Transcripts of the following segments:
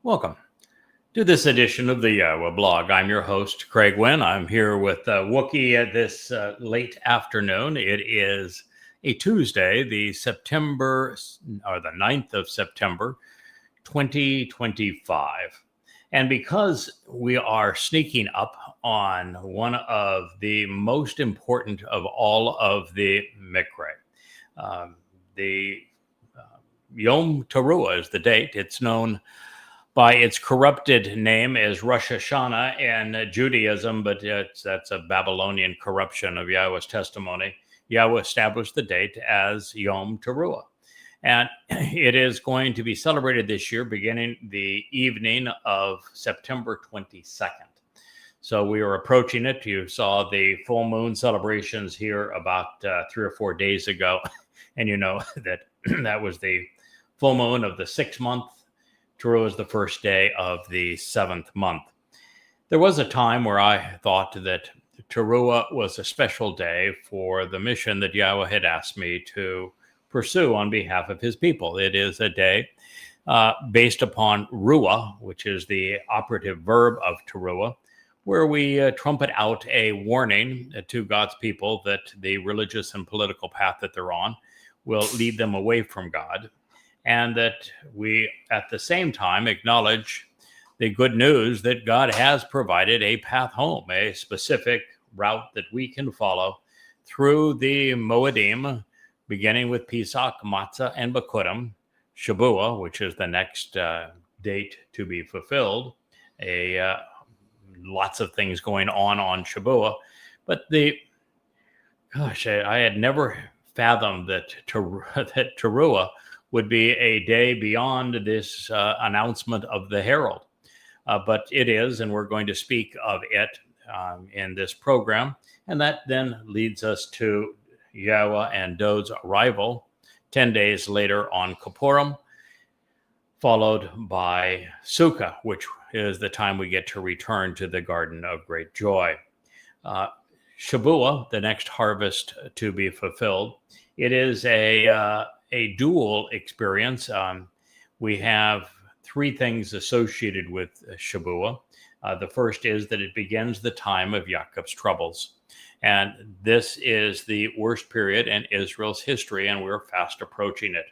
Welcome to this edition of the Iowa blog. I'm your host, Craig Wynn. I'm here with Wookie at this late afternoon. It is a Tuesday, the 9th of September, 2025. And because we are sneaking up on one of the most important of all of the Mikre, the Yom Teruah is the date. It's known by its corrupted name as Rosh Hashanah in Judaism, but that's a Babylonian corruption of Yahweh's testimony. Yahweh established the date as Yom Teruah. And it is going to be celebrated this year beginning the evening of September 22nd. So we are approaching it. You saw the full moon celebrations here about 3 or 4 days ago. And you know that that was the full moon of the 6th month. Teruah is the first day of the 7th month. There was a time where I thought that Teruah was a special day for the mission that Yahweh had asked me to pursue on behalf of his people. It is a day based upon Ruah, which is the operative verb of Teruah, where we trumpet out a warning to God's people that the religious and political path that they're on will lead them away from God. And that we, at the same time, acknowledge the good news that God has provided a path home, a specific route that we can follow through the Moedim, beginning with Pesach, Matzah, and Bikurim, Shabuah, which is the next date to be fulfilled. Lots of things going on Shabuah. But I had never fathomed that Teruah would be a day beyond this announcement of the Herald. But it is, and we're going to speak of it in this program. And that then leads us to Yahweh and Dod's arrival 10 days later on Kippurim, followed by Sukkah, which is the time we get to return to the Garden of Great Joy. Shabuah, the next harvest to be fulfilled, it is a dual experience. We have three things associated with Shabuah. The first is that it begins the time of Jacob's troubles. And this is the worst period in Israel's history, and we're fast approaching it.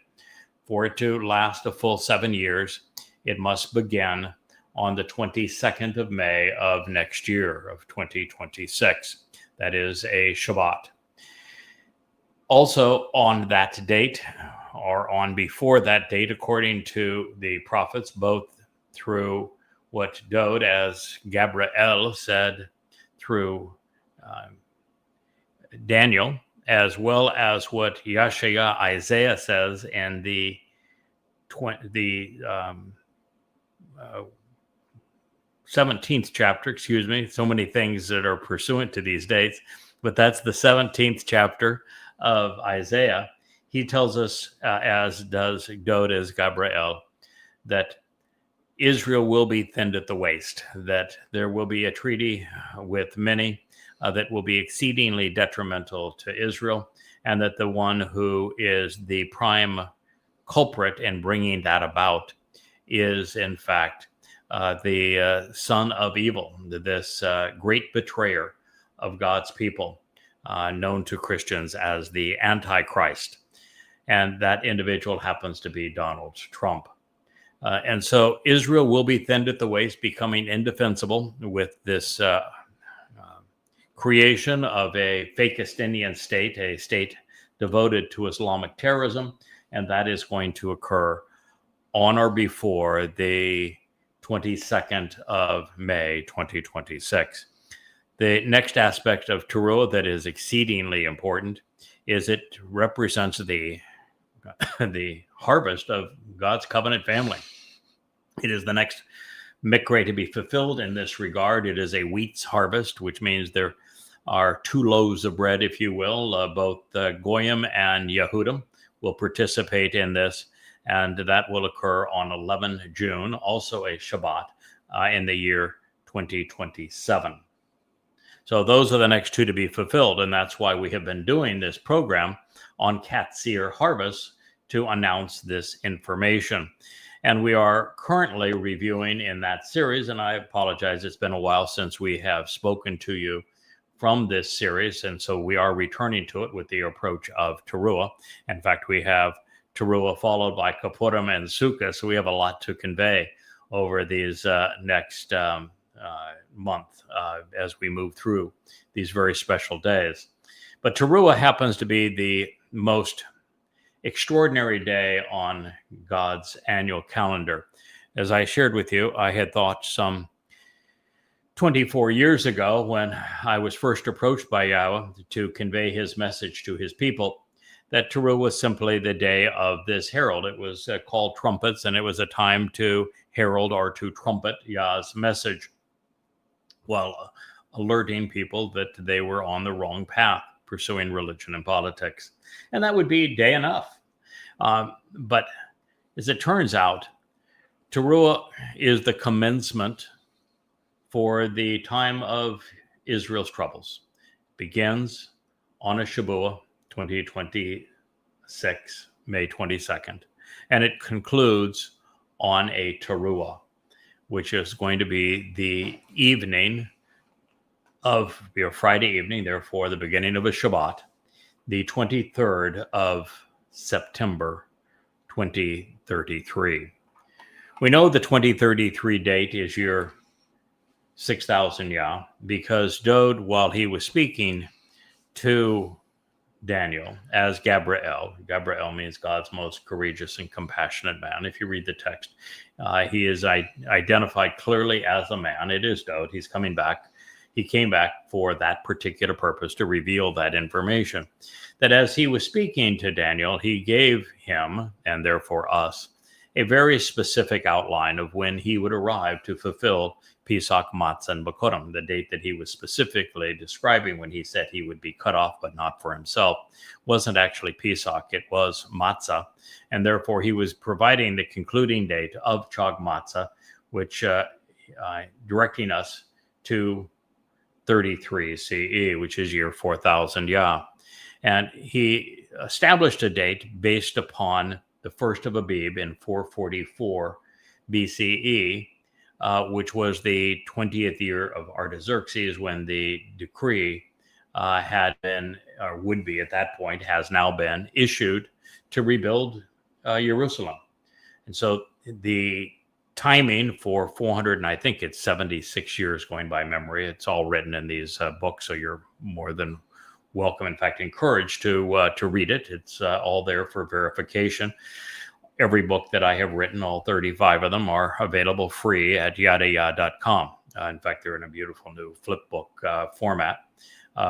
For it to last a full 7 years, it must begin on the 22nd of May of next year, of 2026. That is a Shabbat. Also on that date, or on before that date, according to the prophets, both through what Dod as Gabriel said through Daniel, as well as what Yeshaya Isaiah says in the 17th chapter, so many things that are pursuant to these dates, but that's the 17th chapter of Isaiah. He tells us, as does Dod as Gabriel, that Israel will be thinned at the waist, that there will be a treaty with many that will be exceedingly detrimental to Israel, and that the one who is the prime culprit in bringing that about is, in fact, the son of evil, this great betrayer of God's people, known to Christians as the Antichrist. And that individual happens to be Donald Trump. And so Israel will be thinned at the waist, becoming indefensible with this creation of a Fakistinian state, a state devoted to Islamic terrorism. And that is going to occur on or before the 22nd of May, 2026. The next aspect of Teruah that is exceedingly important is it represents the harvest of God's covenant family. It is the next Mikre to be fulfilled in this regard. It is a wheat's harvest, which means there are 2 loaves of bread, if you will. Both Goyim and Yehudim will participate in this, and that will occur on 11 June, also a Shabbat, in the year 2027. So those are the next 2 to be fulfilled, and that's why we have been doing this program on Qatsyr harvest to announce this information. And we are currently reviewing in that series, and I apologize, it's been a while since we have spoken to you from this series, and so we are returning to it with the approach of Teruah. In fact, we have Teruah followed by Kippurim and Sukkah, so we have a lot to convey over these next month as we move through these very special days. But Teruah happens to be the most extraordinary day on God's annual calendar. As I shared with you, I had thought some 24 years ago, when I was first approached by Yahweh to convey his message to his people, that Teruah was simply the day of this herald. It was called trumpets, and it was a time to herald or to trumpet Yah's message, while alerting people that they were on the wrong path, pursuing religion and politics. And that would be day enough. But as it turns out, Teruah is the commencement for the time of Israel's troubles. Begins on a Shabuah, 2026, May 22nd, and it concludes on a Teruah, which is going to be the evening of your Friday evening, therefore the beginning of a Shabbat, the 23rd of September, 2033. We know the 2033 date is year 6,000 Yah, because Dode, while he was speaking to Daniel as Gabriel means God's most courageous and compassionate man. If you read the text, he is identified clearly as a man. It is Dode. He's coming back. He came back for that particular purpose, to reveal that information. That as he was speaking to Daniel, he gave him, and therefore us, a very specific outline of when he would arrive to fulfill Pesach, Matzah, and Bikurim, the date that he was specifically describing when he said he would be cut off, but not for himself, wasn't actually Pesach, it was Matzah. And therefore he was providing the concluding date of Chag Matzah, which directing us to 33 CE, which is year 4000 Yah. And he established a date based upon the first of Abib in 444 BCE, which was the 20th year of Artaxerxes, when the decree had been, or would be at that point, has now been issued to rebuild Jerusalem. And so the timing for 400, and I think it's 76 years going by memory. It's all written in these books, so you're more than welcome, in fact, encouraged to read it. It's all there for verification. Every book that I have written, all 35 of them, are available free at yadayah.com. In fact, they're in a beautiful new flip book format,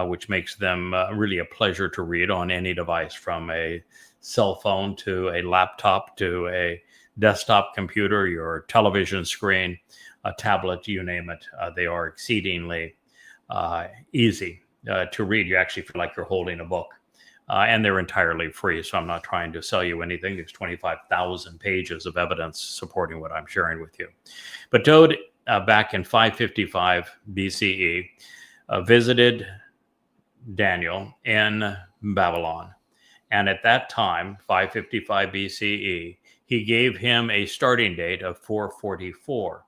which makes them really a pleasure to read on any device, from a cell phone to a laptop to a desktop computer, your television screen, a tablet, you name it. They are exceedingly easy to read. You actually feel like you're holding a book. And they're entirely free, so I'm not trying to sell you anything. There's 25,000 pages of evidence supporting what I'm sharing with you. But Dode, back in 555 BCE, visited Daniel in Babylon. And at that time, 555 BCE, he gave him a starting date of 444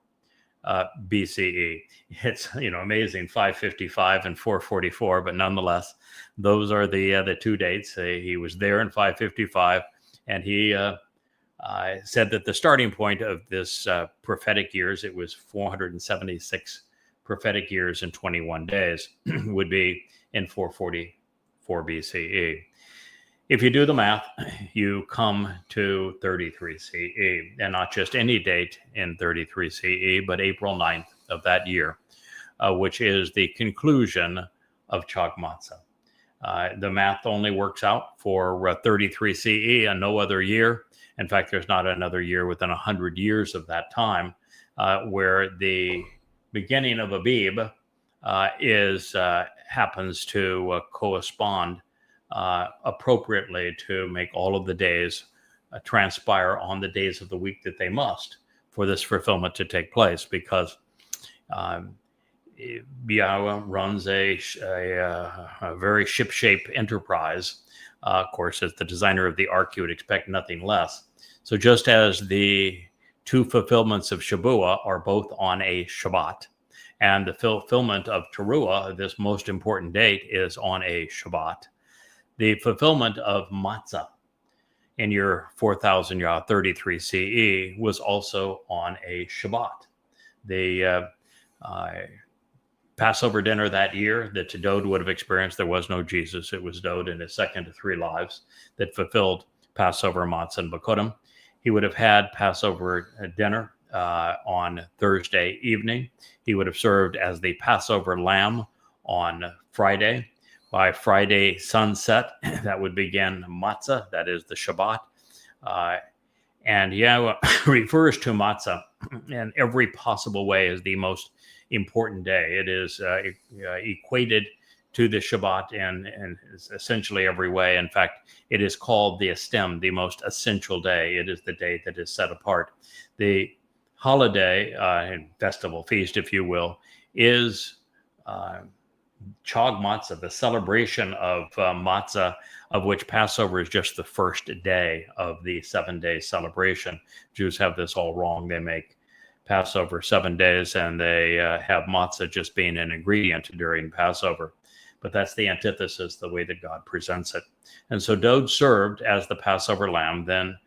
BCE. It's amazing, 555 and 444, but nonetheless, those are the two dates. He was there in 555, and he said that the starting point of this prophetic years, it was 476 prophetic years in 21 days, would be in 444 BCE. If you do the math, you come to 33 CE, and not just any date in 33 CE, but April 9th of that year, which is the conclusion of Chag Matzah. The math only works out for 33 CE and no other year. In fact, there's not another year within 100 years of that time where the beginning of Abib happens to correspond appropriately to make all of the days transpire on the days of the week that they must for this fulfillment to take place, because Yahweh runs a very ship-shape enterprise. Of course, as the designer of the ark, you would expect nothing less. So just as the two fulfillments of Shabuah are both on a Shabbat. And the fulfillment of Teruah, this most important date, is on a Shabbat. The fulfillment of Matzah in year 4033 CE was also on a Shabbat. The Passover dinner that year that Dode would have experienced, there was no Jesus. It was Dode in his second of three lives that fulfilled Passover, Matzah, and Bikutim. He would have had Passover dinner on Thursday evening. He would have served as the Passover lamb on Friday. By Friday sunset, that would begin Matzah, that is the Shabbat. And Yahweh refers to Matzah in every possible way as the most important day. It is equated to the Shabbat in essentially every way. In fact, it is called the Estem, the most essential day. It is the day that is set apart. The holiday, festival, feast, if you will, is Chag Matzah, the celebration of Matzah, of which Passover is just the first day of the 7-day celebration. Jews have this all wrong. They make Passover 7 days, and they have matzah just being an ingredient during Passover. But that's the antithesis, the way that God presents it. And so Dode served as the Passover lamb, then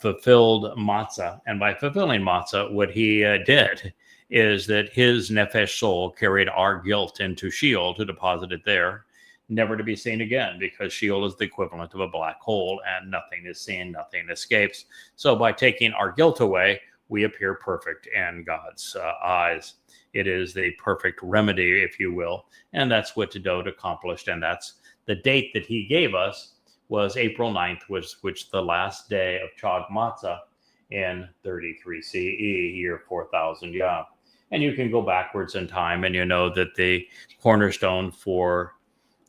fulfilled matzah. And by fulfilling matzah, what he did is that his nefesh soul carried our guilt into Sheol to deposit it there, never to be seen again, because Sheol is the equivalent of a black hole, and nothing is seen, nothing escapes. So by taking our guilt away, we appear perfect in God's eyes. It is the perfect remedy, if you will, and that's what Dode accomplished, and that's the date that he gave us was April 9th, which the last day of Chag Matzah in 33 CE, year 4000 Yah. And you can go backwards in time, and you know that the cornerstone for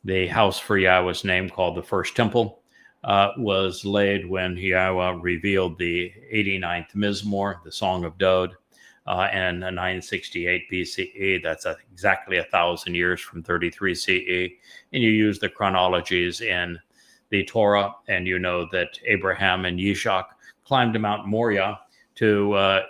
the house for Yahweh's name, called the First Temple, was laid when Yahweh revealed the 89th Mizmor, the Song of Dode, in 968 BCE. That's exactly 1,000 years from 33 CE. And you use the chronologies in the Torah, and you know that Abraham and Yishak climbed to Mount Moriah to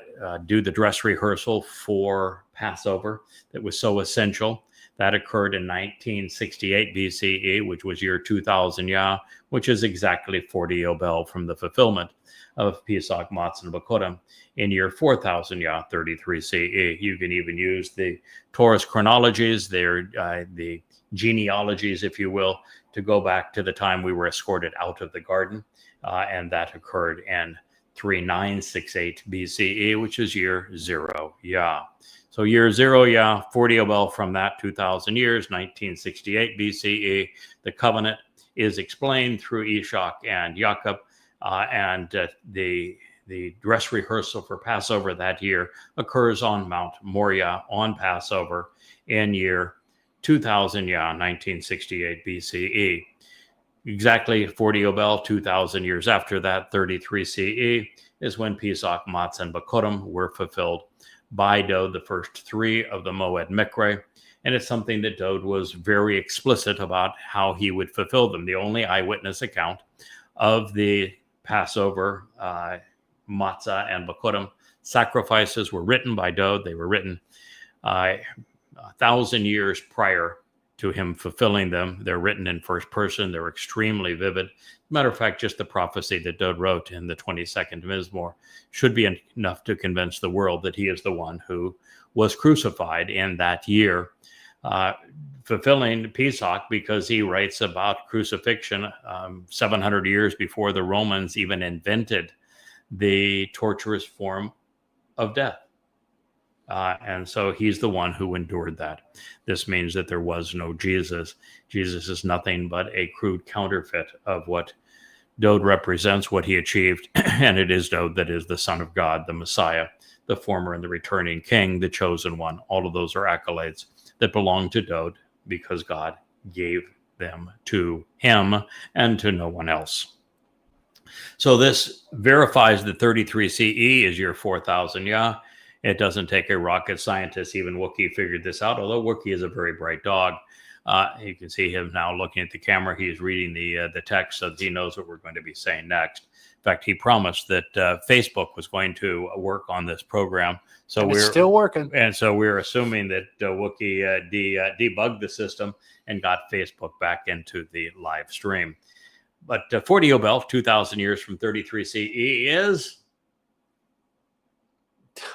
do the dress rehearsal for Passover that was so essential. That occurred in 1968 BCE, which was year 2000 Yah, which is exactly 40 Yobel from the fulfillment of Pesach, Matzah, and Bikutim in year 4000 Yah, 33 CE. You can even use the Torah's chronologies, the genealogies, if you will, to go back to the time we were escorted out of the garden, and that occurred in 3968 BCE, which is year 0 Yah. So year 0 Yah, 40 Yobel from that, 2,000 years, 1968 BCE. The covenant is explained through Ishak and Jacob, and the dress rehearsal for Passover that year occurs on Mount Moriah on Passover in year 2000 Yah, 1968 BCE. Exactly 40 Yobel, 2,000 years after that, 33 CE, is when Pesach, Matzah, and Bikutim were fulfilled by Dode, the first three of the Moed Mikre. And it's something that Dode was very explicit about how he would fulfill them. The only eyewitness account of the Passover, Matzah, and Bikutim sacrifices were written by Dode. They were written 1,000 years prior to him fulfilling them. They're written in first person. They're extremely vivid. Matter of fact, just the prophecy that Dode wrote in the 22nd Mizmor should be enough to convince the world that he is the one who was crucified in that year, fulfilling Pesach, because he writes about crucifixion 700 years before the Romans even invented the torturous form of death. And so he's the one who endured that. This means that there was no Jesus. Jesus is nothing but a crude counterfeit of what Dode represents, what he achieved. And it is Dode that is the Son of God, the Messiah, the former and the returning King, the chosen one. All of those are accolades that belong to Dode because God gave them to him and to no one else. So this verifies that 33 CE is year 4000 Yah. It doesn't take a rocket scientist. Even Wookiee figured this out, although Wookiee is a very bright dog. You can see him now looking at the camera. He's reading the text so that he knows what we're going to be saying next. In fact, he promised that Facebook was going to work on this program. So and it's still working. And so we're assuming that Wookiee debugged the system and got Facebook back into the live stream. But 40 Yobel, 2,000 years from 33 CE is...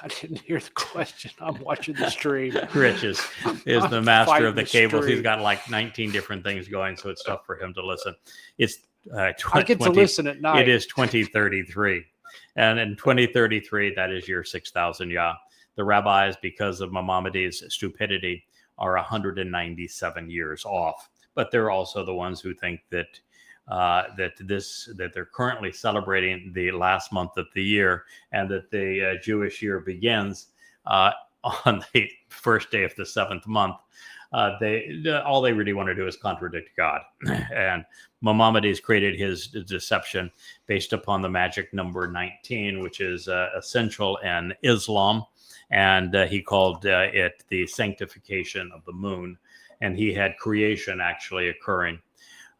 I didn't hear the question. I'm watching the stream. Rich is the master of the cables. Stream. He's got like 19 different things going, so it's tough for him to listen. It's I get to listen at night. It is 2033. And in 2033, that is year 6,000 Yah. The rabbis, because of Maimonides' stupidity, are 197 years off. But they're also the ones who think that they're currently celebrating the last month of the year, and that the Jewish year begins on the first day of the seventh month. All they really want to do is contradict God. And Maimonides created his deception based upon the magic number 19, which is essential in Islam. And he called it the sanctification of the moon. And he had creation actually occurring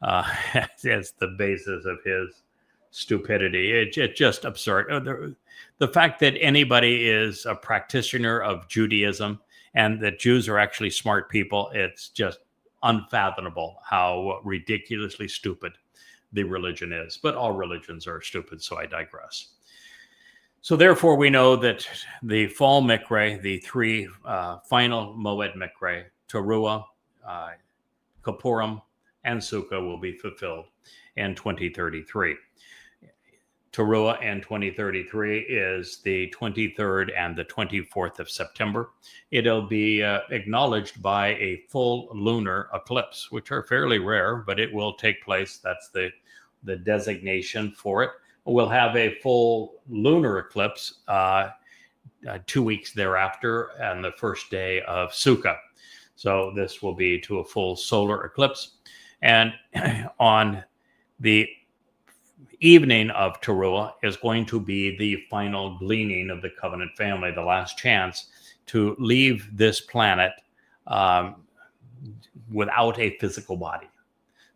as the basis of his stupidity. It's just absurd. The fact that anybody is a practitioner of Judaism and that Jews are actually smart people, it's just unfathomable how ridiculously stupid the religion is. But all religions are stupid, so I digress. So therefore, we know that the fall Mikre, the three final Moed Mikre, Teruah, Kippurim, and Sukkah will be fulfilled in 2033. Teruah in 2033 is the 23rd and the 24th of September. It'll be acknowledged by a full lunar eclipse, which are fairly rare, but it will take place. That's the designation for it. We'll have a full lunar eclipse 2 weeks thereafter and the first day of Sukkah. So this will be to a full solar eclipse. And on the evening of Teruah is going to be the final gleaning of the covenant family, the last chance to leave this planet without a physical body,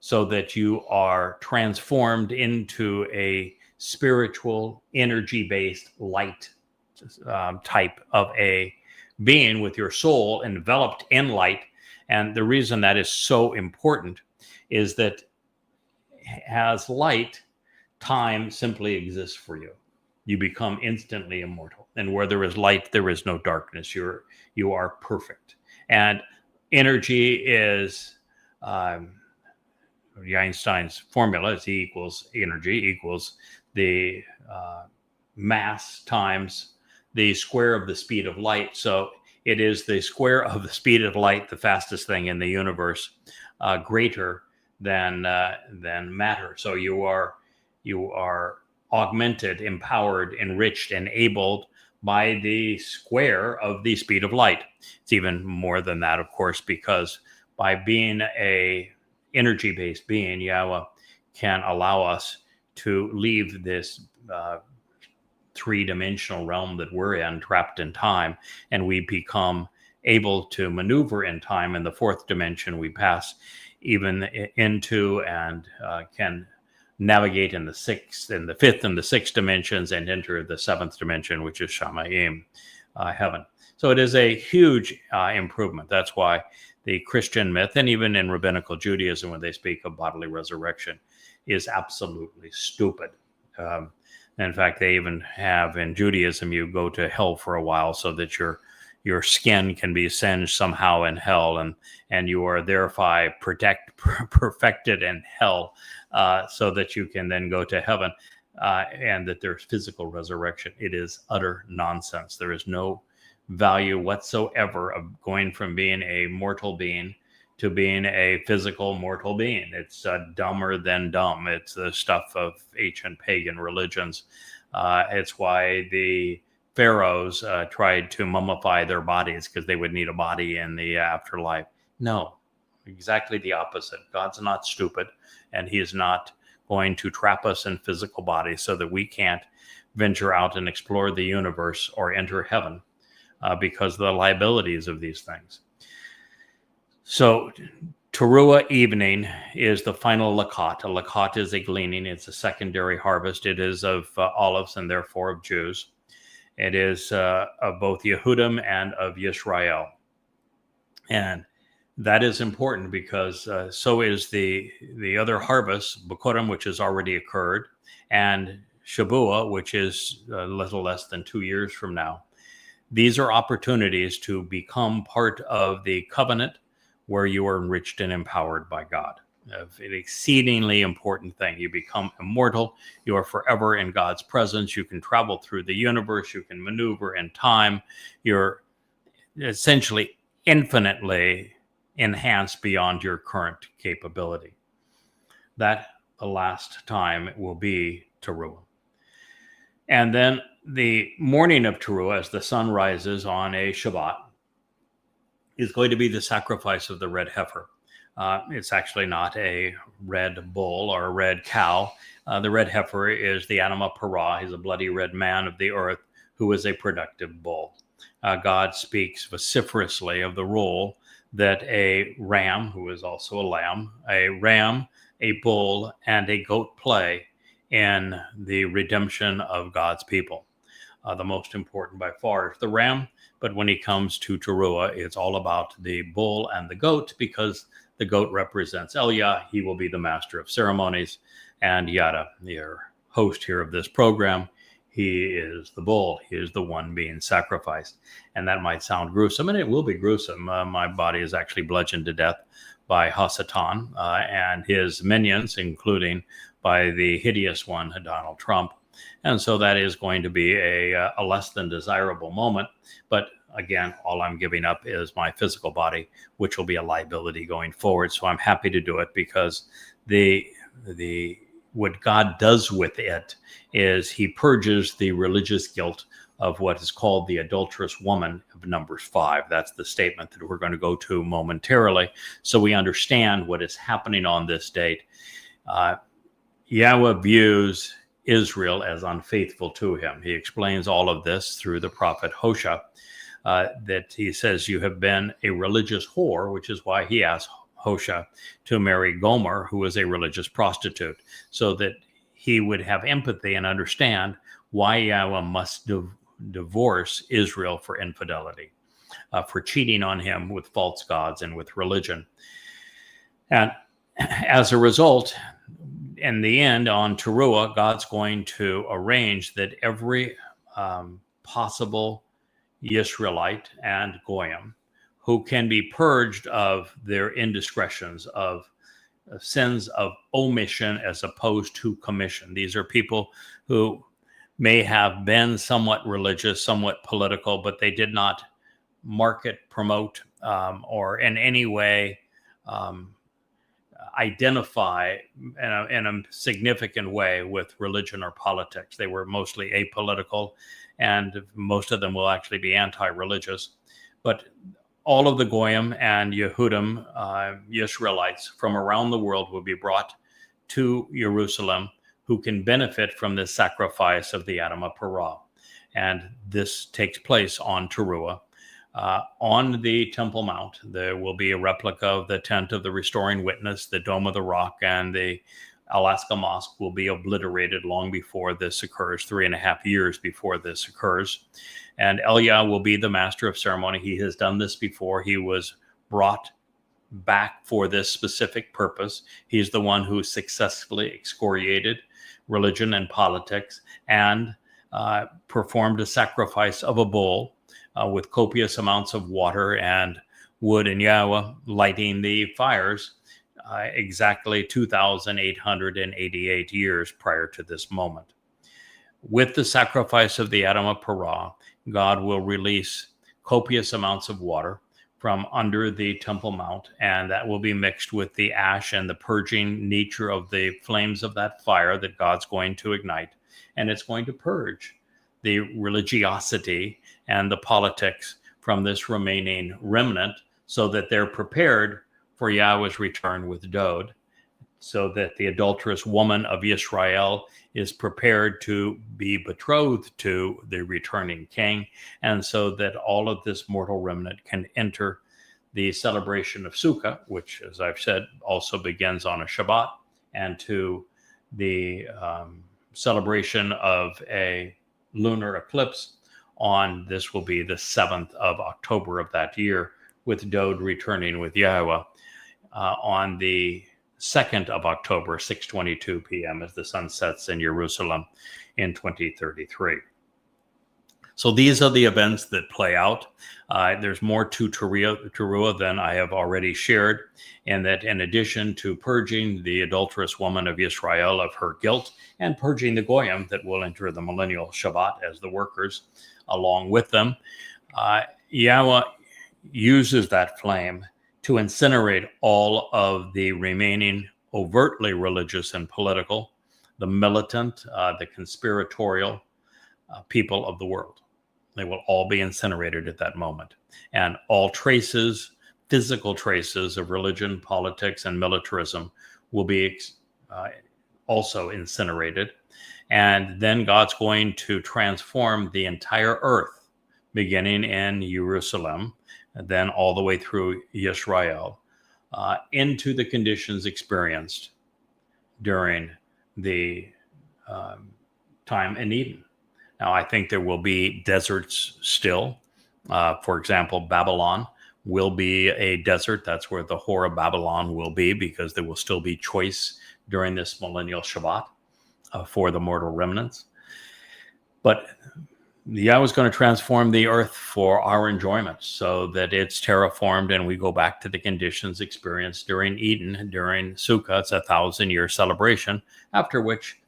so that you are transformed into a spiritual, energy-based light type of a being with your soul enveloped in light. And the reason that is so important is that as light, time simply exists for you. You become instantly immortal. And where there is light, there is no darkness. You are perfect. And energy is Einstein's formula is E equals energy equals the mass times the square of the speed of light. So it is the square of the speed of light, the fastest thing in the universe, greater than matter. So you are augmented, empowered, enriched, enabled by the square of the speed of light. It's even more than that, of course, because by being a energy-based being, Yahweh can allow us to leave this three-dimensional realm that we're in, trapped in time, and we become able to maneuver in time. In the fourth dimension, we pass even into and can navigate in the sixth, in the fifth and the sixth dimensions, and enter the seventh dimension, which is Shamayim, heaven. So it is a huge improvement. That's why the Christian myth, and even in rabbinical Judaism, when they speak of bodily resurrection, is absolutely stupid. In fact, they even have in Judaism, you go to hell for a while so that your skin can be singed somehow in hell, and you are thereby perfected in hell, so that you can then go to heaven, and that there's physical resurrection. It is utter nonsense. There is no value whatsoever of going from being a mortal being to being a physical mortal being. It's dumber than dumb. It's the stuff of ancient pagan religions. It's why the pharaohs tried to mummify their bodies, because they would need a body in the afterlife. No, exactly the opposite. God's not stupid, and he is not going to trap us in physical bodies so that we can't venture out and explore the universe or enter heaven because of the liabilities of these things. So Teruah evening is the final lakat. A lakat is a gleaning. It's a secondary harvest. It is of olives and therefore of Jews. It is of both Yehudim and of Yisrael. And that is important because so is the other harvest, Bokorim, which has already occurred, and Shavua, which is a little less than 2 years from now. These are opportunities to become part of the covenant where you are enriched and empowered by God. An exceedingly important thing. You become immortal. You are forever in God's presence. You can travel through the universe. You can maneuver in time. You're essentially infinitely enhanced beyond your current capability. That, the last time, will be Teruah. And then the morning of Teruah, as the sun rises on a Shabbat, is going to be the sacrifice of the red heifer. It's actually not a red bull or a red cow. The red heifer is the anima para. He's a bloody red man of the earth who is a productive bull. God speaks vociferously of the role that a ram, who is also a lamb, a ram, a bull, and a goat play in the redemption of God's people. The most important by far is the ram, but when he comes to Teruah, it's all about the bull and the goat, because the goat represents Elia. He will be the master of ceremonies, and Yada, your host here of this program, he is the bull. He is the one being sacrificed. And that might sound gruesome, and it will be gruesome. My body is actually bludgeoned to death by Hasatan and his minions, including by the hideous one, Donald Trump. And so that is going to be a less than desirable moment. But again, all I'm giving up is my physical body, which will be a liability going forward. So I'm happy to do it, because what God does with it is he purges the religious guilt of what is called the adulterous woman of Numbers 5. That's the statement that we're going to go to momentarily, so we understand what is happening on this date. Yahweh views Israel as unfaithful to him. He explains all of this through the prophet Hosea, that he says, you have been a religious whore, which is why he asked Hosea to marry Gomer, who was a religious prostitute, so that he would have empathy and understand why Yahweh must divorce Israel for infidelity, for cheating on him with false gods and with religion. And as a result, in the end, on Teruah, God's going to arrange that every possible Yisraelite and Goyim who can be purged of their indiscretions, of sins of omission as opposed to commission. These are people who may have been somewhat religious, somewhat political, but they did not market, promote, or in any way identify in a significant way with religion or politics. They were mostly apolitical, and most of them will actually be anti-religious. But all of the Goyim and Yehudim, Yisraelites from around the world, will be brought to Jerusalem, who can benefit from this sacrifice of the Adamah Parah. And this takes place on Teruah. On the Temple Mount, there will be a replica of the tent of the Restoring Witness, the Dome of the Rock, and the Alaska Mosque will be obliterated long before this occurs, 3.5 years before this occurs. And Elia will be the master of ceremony. He has done this before. He was brought back for this specific purpose. He's the one who successfully excoriated religion and politics and performed a sacrifice of a bull with copious amounts of water and wood, and Yahweh lighting the fires exactly 2,888 years prior to this moment. With the sacrifice of the Adamah Parah, God will release copious amounts of water from under the Temple Mount, and that will be mixed with the ash and the purging nature of the flames of that fire that God's going to ignite. And it's going to purge the religiosity and the politics from this remaining remnant, so that they're prepared for Yahweh's return with Dod, so that the adulterous woman of Israel is prepared to be betrothed to the returning king, and so that all of this mortal remnant can enter the celebration of Sukkah, which, as I've said, also begins on a Shabbat, and to the celebration of a lunar eclipse on, this will be the 7th of October of that year, with Dode returning with Yahweh on the 2nd of October, 6:22 p.m. as the sun sets in Jerusalem in 2033. So these are the events that play out. There's more to Teruah than I have already shared, and that in addition to purging the adulterous woman of Israel of her guilt and purging the Goyim that will enter the millennial Shabbat as the workers along with them, Yahweh uses that flame to incinerate all of the remaining overtly religious and political, the militant, the conspiratorial people of the world. They will all be incinerated at that moment. And all traces, physical traces of religion, politics, and militarism will be also incinerated. And then God's going to transform the entire earth, beginning in Jerusalem, and then all the way through Israel, into the conditions experienced during the time in Eden. Now, I think there will be deserts still. For example, Babylon will be a desert. That's where the whore of Babylon will be, because there will still be choice during this millennial Shabbat for the mortal remnants. But Yahweh is going to transform the earth for our enjoyment so that it's terraformed and we go back to the conditions experienced during Eden, during Sukkah. It's a 1,000-year celebration, after which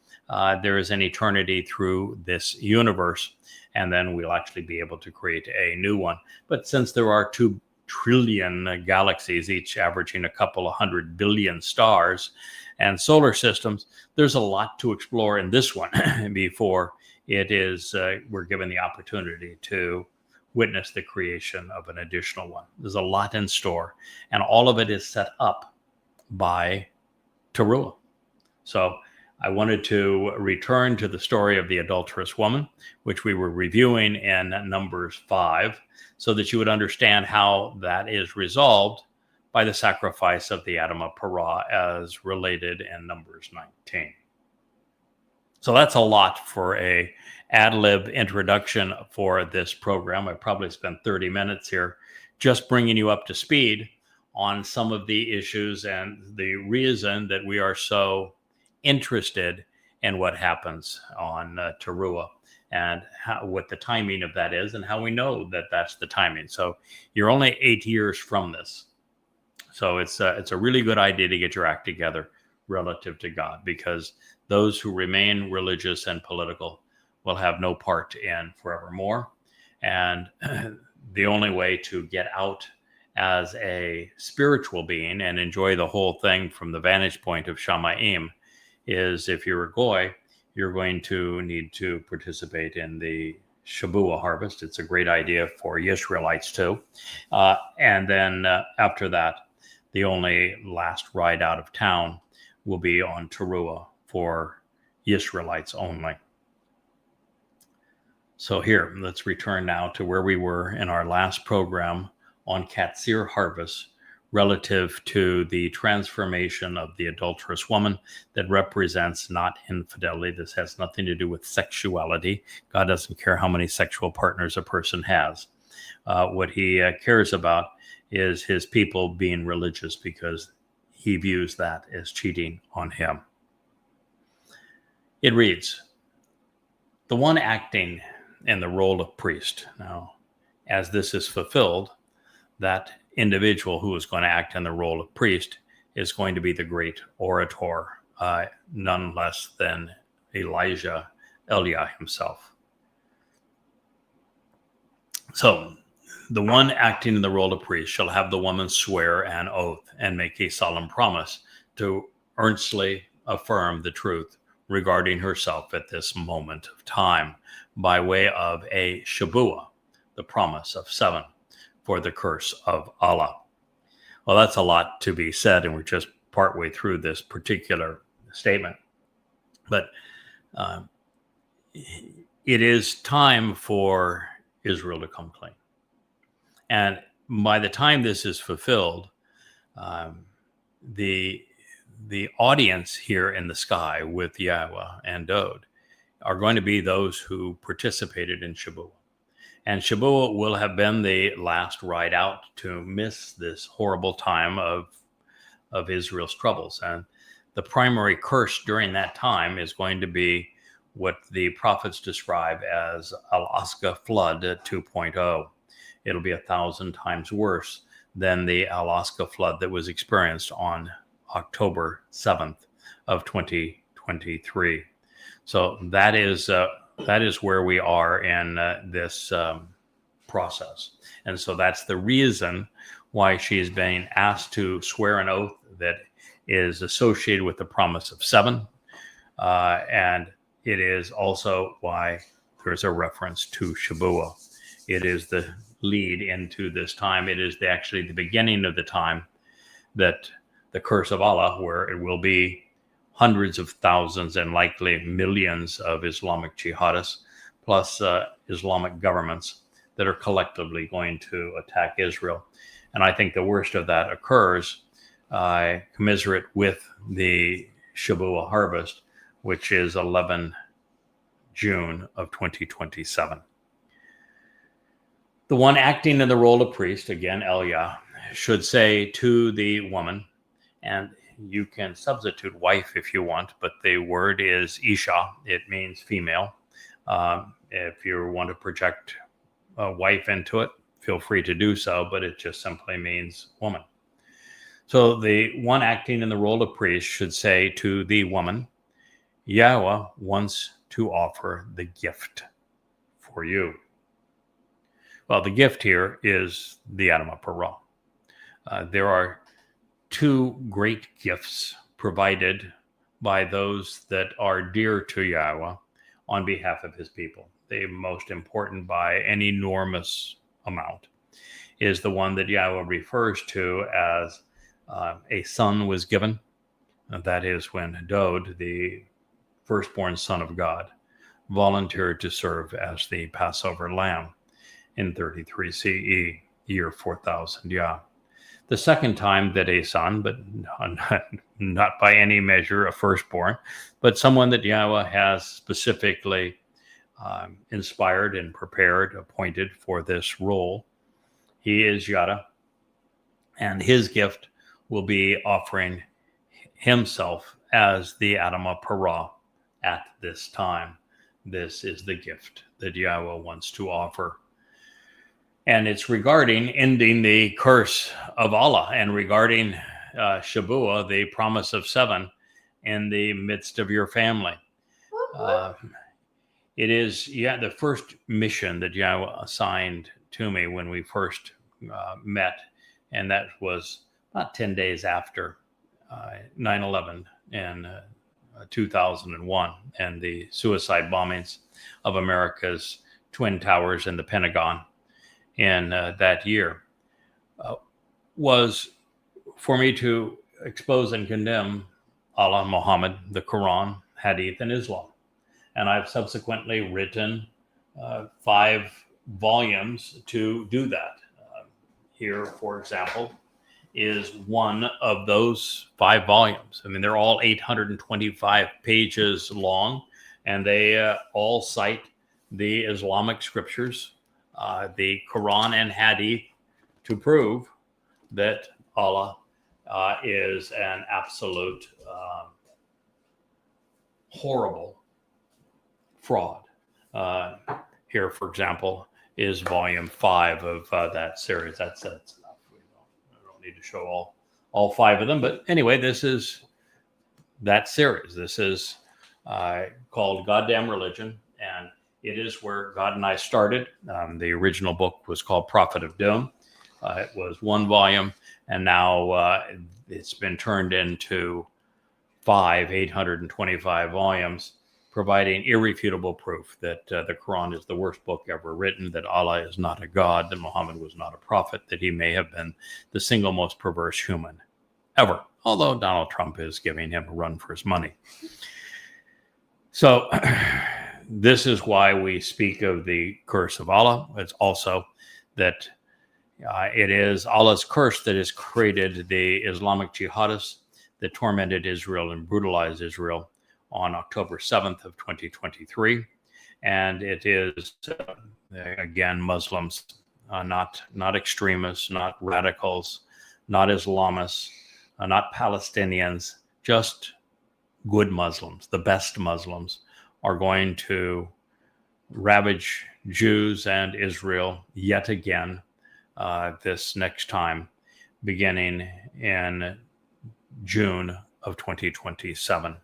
there is an eternity through this universe, and then we'll actually be able to create a new one. But since there are 2 trillion galaxies, each averaging a couple of 100 billion stars and solar systems, there's a lot to explore in this one before it is we're given the opportunity to witness the creation of an additional one. There's a lot in store, and all of it is set up by Teruah. So I wanted to return to the story of the adulterous woman, which we were reviewing in Numbers 5, so that you would understand how that is resolved by the sacrifice of the Adamah Parah as related in Numbers 19. So that's a lot for a ad-lib introduction for this program. I probably spent 30 minutes here just bringing you up to speed on some of the issues and the reason that we are so interested in what happens on Teruah, and what the timing of that is, and how we know that that's the timing. So you're only 8 years from this. So it's a really good idea to get your act together relative to God, because those who remain religious and political will have no part in forevermore. And the only way to get out as a spiritual being and enjoy the whole thing from the vantage point of Shamayim is, if you're a Goy, you're going to need to participate in the Shabuah harvest. It's a great idea for Israelites too. And then after that, the only last ride out of town will be on Teruah for Israelites only. So here, let's return now to where we were in our last program on Qatsyr harvest, relative to the transformation of the adulterous woman that represents not infidelity. This has nothing to do with sexuality. God doesn't care how many sexual partners a person has. What he cares about is his people being religious, because he views that as cheating on him. It reads, the one acting in the role of priest. Now, as this is fulfilled, that individual who is going to act in the role of priest is going to be the great orator, none less than Elijah, Eliah himself. So, the one acting in the role of priest shall have the woman swear an oath and make a solemn promise to earnestly affirm the truth regarding herself at this moment of time, by way of a shabuah, the promise of 7, for the curse of Allah. Well, that's a lot to be said, and we're just partway through this particular statement. But it is time for Israel to come clean. And by the time this is fulfilled, the audience here in the sky with Yahweh and Dode are going to be those who participated in Shabuah. And Shabuah will have been the last ride out to miss this horrible time of Israel's troubles. And the primary curse during that time is going to be what the prophets describe as Alaska flood 2.0. It'll be 1,000 times worse than the Alaska flood that was experienced on October 7th of 2023. So that is where we are in this process. And so that's the reason why she's being asked to swear an oath that is associated with the promise of 7. And it is also why there's a reference to Shabuah. It is the lead into this time. It is actually the beginning of the time that the curse of Allah, where it will be hundreds of thousands and likely millions of Islamic jihadists, plus Islamic governments that are collectively going to attack Israel. And I think the worst of that occurs commiserate with the Shabuah harvest, which is 11 June of 2027. The one acting in the role of priest, again, Elia, should say to the woman, and you can substitute wife if you want, but the word is Isha. It means female. If you want to project a wife into it, feel free to do so, but it just simply means woman. So the one acting in the role of priest should say to the woman, Yahweh wants to offer the gift for you. Well, the gift here is the Adamah Parah. There are two great gifts provided by those that are dear to Yahweh on behalf of his people. The most important by an enormous amount is the one that Yahweh refers to as a son was given. And that is when Dode, the firstborn son of God, volunteered to serve as the Passover lamb in 33 CE, year 4000 Yah. The second time that a son, but not by any measure a firstborn, but someone that Yahweh has specifically inspired and prepared, appointed for this role, he is Yada, and his gift will be offering himself as the Adamah Parah at this time. This is the gift that Yahweh wants to offer. And it's regarding ending the curse of Allah and regarding Shabuah, the promise of 7 in the midst of your family. It is the first mission that Yahweh assigned to me when we first met, and that was about 10 days after 9/11 in 2001 and the suicide bombings of America's Twin Towers and the Pentagon in that year, was for me to expose and condemn Allah, Muhammad, the Quran, Hadith, and Islam. And I've subsequently written 5 volumes to do that. Here, for example, is one of those 5 volumes. I mean, they're all 825 pages long, and they all cite the Islamic scriptures, the Quran and Hadith, to prove that Allah is an absolute horrible fraud. Here, for example, is volume 5 of that series. That's enough. I don't need to show all 5 of them, but anyway, this is that series. This is called Goddamn Religion, and it is where God and I started. The original book was called Prophet of Doom. It was 1 volume, and now it's been turned into 5 825 volumes, providing irrefutable proof that the Quran is the worst book ever written, that Allah is not a god, that Muhammad was not a prophet, that he may have been the single most perverse human ever, although Donald Trump is giving him a run for his money. So this is why we speak of the curse of Allah. It's also that It is Allah's curse that has created the Islamic jihadists that tormented Israel and brutalized Israel on October 7th of 2023. And it is, again, Muslims, not extremists, not radicals, not Islamists, not Palestinians, just good Muslims, the best Muslims, are going to ravage Jews and Israel yet again this next time, beginning in June of 2027.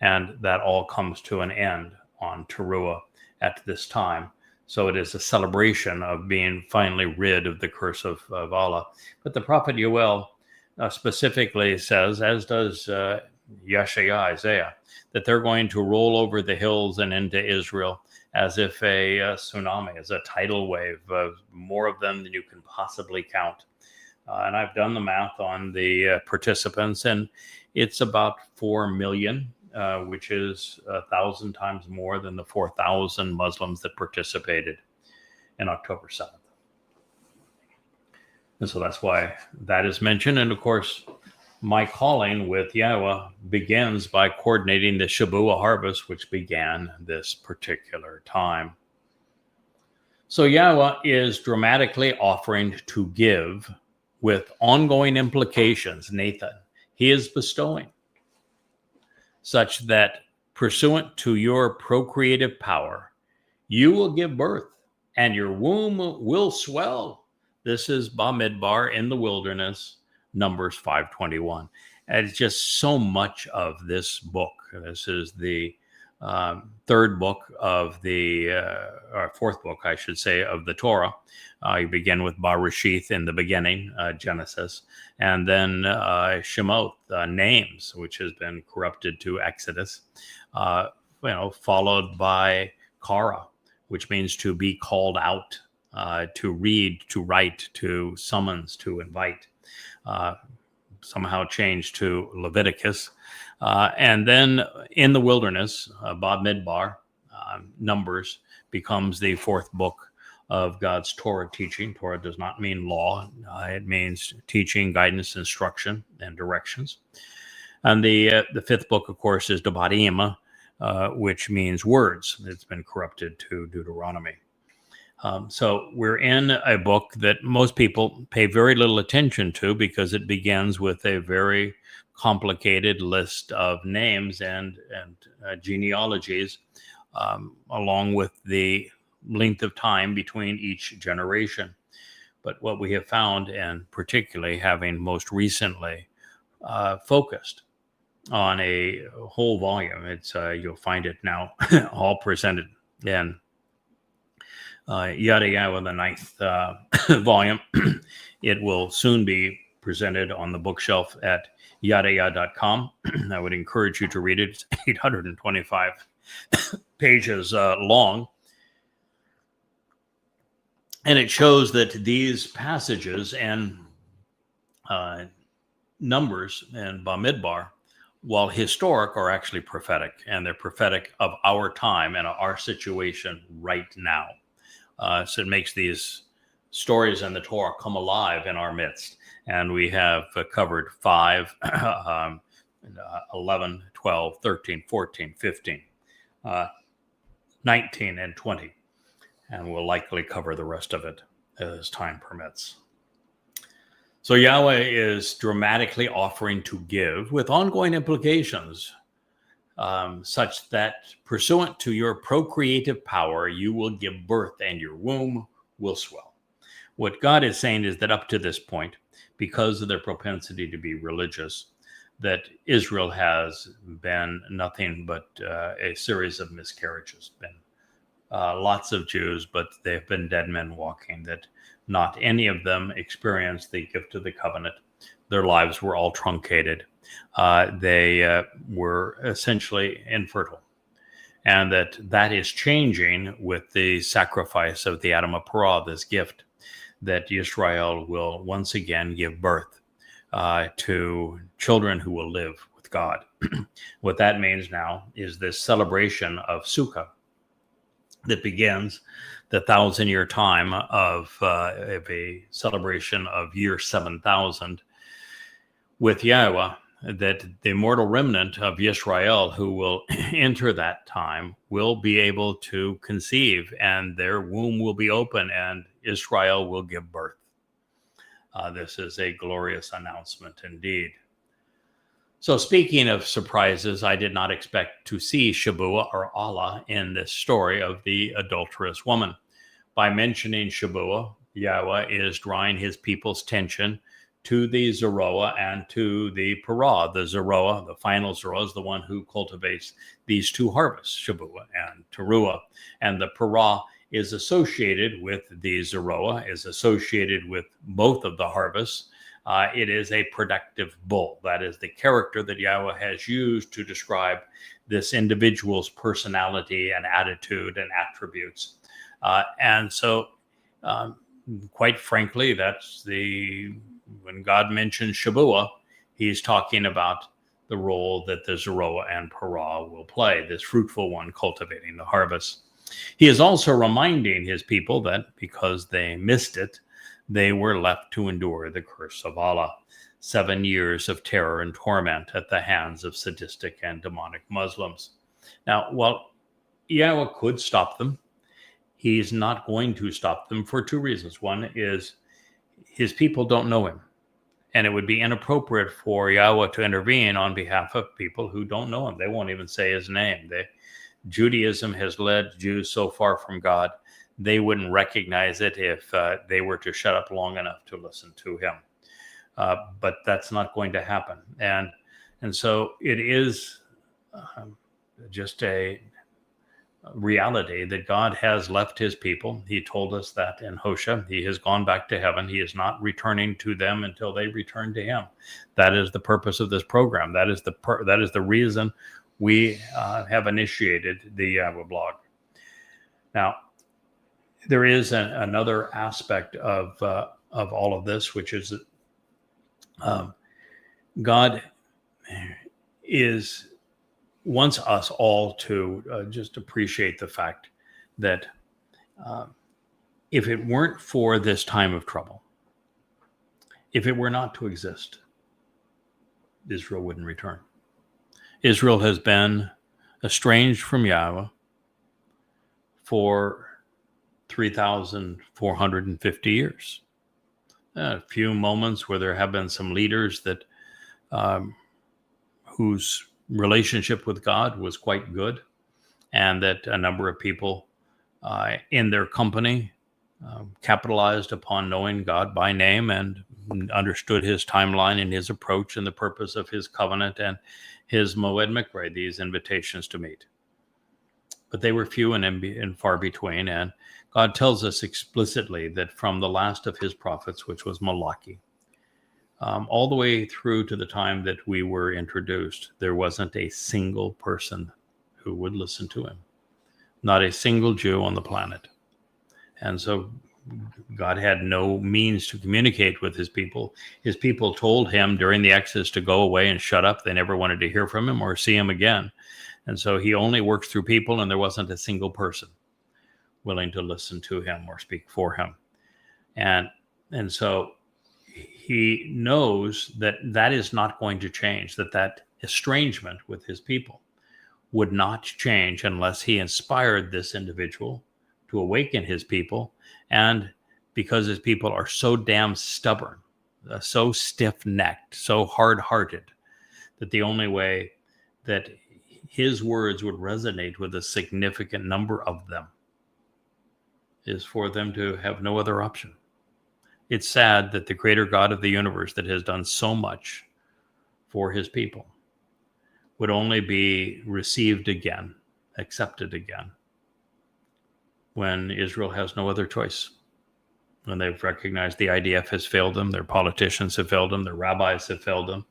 And that all comes to an end on Teruah at this time. So it is a celebration of being finally rid of the curse of Allah. But the prophet Yoel specifically says, as does Yeshaya, Isaiah, that they're going to roll over the hills and into Israel as if a tsunami, as a tidal wave, more of them than you can possibly count. And I've done the math on the participants, and it's about 4 million, which is 1,000 times more than the 4,000 Muslims that participated in October 7th. And so that's why that is mentioned. And of course, my calling with Yahweh begins by coordinating the Shabuah harvest, which began this particular time. So Yahweh is dramatically offering to give with ongoing implications, Nathan. He is bestowing, such that pursuant to your procreative power, you will give birth and your womb will swell. This is Bamidbar in the wilderness, Numbers 5:21. And it's just so much of this book. This is the third book of the, or fourth book, I should say, of the Torah. You begin with Bereshith in the beginning, Genesis, and then Shemot, names, which has been corrupted to Exodus, followed by Kara, which means to be called out, to read, to write, to summons, to invite. Somehow changed to Leviticus. And then in the wilderness, Bamidbar, Numbers, becomes the fourth book of God's Torah teaching. Torah does not mean law. It means teaching, guidance, instruction, and directions. And the fifth book, of course, is Devarim, which means words. It's been corrupted to Deuteronomy. So we're in a book that most people pay very little attention to because it begins with a very complicated list of names and genealogies, along with the length of time between each generation. But what we have found, and particularly having most recently focused on a whole volume, it's you'll find it now all presented in Yada Yahweh, the ninth volume. It will soon be presented on the bookshelf at yadaya.com. I would encourage you to read it. It's 825 pages long. And it shows that these passages and Numbers and Bamidbar, while historic, are actually prophetic. And they're prophetic of our time and our situation right now. So it makes these stories in the Torah come alive in our midst. And we have covered 5, 11, 12, 13, 14, 15, 19, and 20. And we'll likely cover the rest of it as time permits. So Yahweh is dramatically offering to give with ongoing implications, such that pursuant to your procreative power, you will give birth and your womb will swell. What God is saying is that up to this point, because of their propensity to be religious, that Israel has been nothing but a series of miscarriages. Been lots of Jews, but they've been dead men walking, that not any of them experienced the gift of the covenant. Their lives were all truncated. They were essentially infertile. And that is changing with the sacrifice of the Adam of Parah, this gift that Israel will once again give birth to children who will live with God. What that means now is this celebration of Sukkah that begins the 1,000-year time of a celebration of year 7,000 with Yahweh, that the mortal remnant of Yisrael who will enter that time will be able to conceive, and their womb will be open, and Israel will give birth. This is a glorious announcement indeed. So speaking of surprises, I did not expect to see Shabuah or Allah in this story of the adulterous woman. By mentioning Shabuah, Yahweh is drawing his people's attention to the Zeroah and to the Parah. The Zeroah, the final Zeroah, is the one who cultivates these two harvests, Shabuah and Teruah. And the Parah is associated with the Zeroah, is associated with both of the harvests. It is a productive bull. That is the character that Yahweh has used to describe this individual's personality and attitude and attributes. And so, quite frankly, when God mentions Shabuah, he's talking about the role that the Zeroah and Parah will play, this fruitful one cultivating the harvest. He is also reminding his people that because they missed it, they were left to endure the curse of Allah, 7 years of terror and torment at the hands of sadistic and demonic Muslims. Now, while Yahweh could stop them, he's not going to stop them for two reasons. One is his people don't know him, and it would be inappropriate for Yahweh to intervene on behalf of people who don't know him. They won't even say his name. Judaism has led Jews so far from God, they wouldn't recognize it if they were to shut up long enough to listen to him. But that's not going to happen. And so it is just a reality that God has left his people. He told us that in Hosea. He has gone back to heaven. He is not returning to them until they return to him. That is the purpose of this program. That is the reason we have initiated the Yahweh blog. Now, there is another aspect of all of this, which is that God wants us all to just appreciate the fact that if it weren't for this time of trouble, if it were not to exist, Israel wouldn't return. Israel has been estranged from Yahweh for 3,450 years. A few moments where there have been some leaders that whose relationship with God was quite good, and that a number of people in their company capitalized upon knowing God by name and understood his timeline and his approach and the purpose of his covenant and his Moed Mikre, these invitations to meet. But they were few and far between, and God tells us explicitly that from the last of his prophets, which was Malachi, all the way through to the time that we were introduced, there wasn't a single person who would listen to him. Not a single Jew on the planet. And so God had no means to communicate with his people. His people told him during the Exodus to go away and shut up. They never wanted to hear from him or see him again. And so he only works through people, and there wasn't a single person willing to listen to him or speak for him. And so he knows that that is not going to change, that estrangement with his people would not change unless he inspired this individual to awaken his people. And because his people are so damn stubborn, so stiff-necked, so hard-hearted, that the only way that his words would resonate with a significant number of them is for them to have no other option. It's sad that the creator God of the universe that has done so much for his people would only be received again, accepted again, when Israel has no other choice. When they've recognized the IDF has failed them, their politicians have failed them, their rabbis have failed them,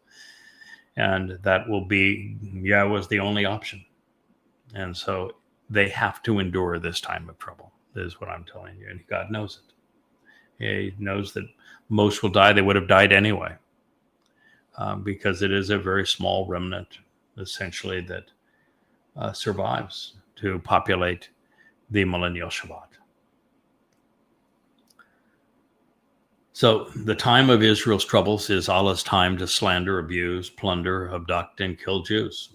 and that will be Yahweh's the only option. And so they have to endure this time of trouble, is what I'm telling you, and God knows it. He knows that most will die. They would have died anyway, because it is a very small remnant, essentially, that survives to populate the millennial Shabbat. So the time of Israel's troubles is Allah's time to slander, abuse, plunder, abduct, and kill Jews.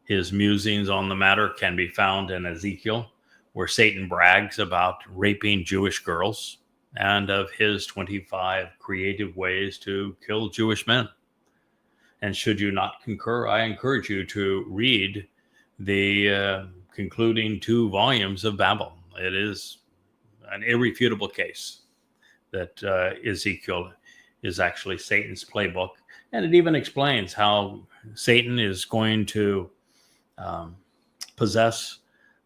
His musings on the matter can be found in Ezekiel, where Satan brags about raping Jewish girls and of his 25 creative ways to kill Jewish men. And should you not concur, I encourage you to read the concluding 2 volumes of Babel. It is an irrefutable case that Ezekiel is actually Satan's playbook. And it even explains how Satan is going to possess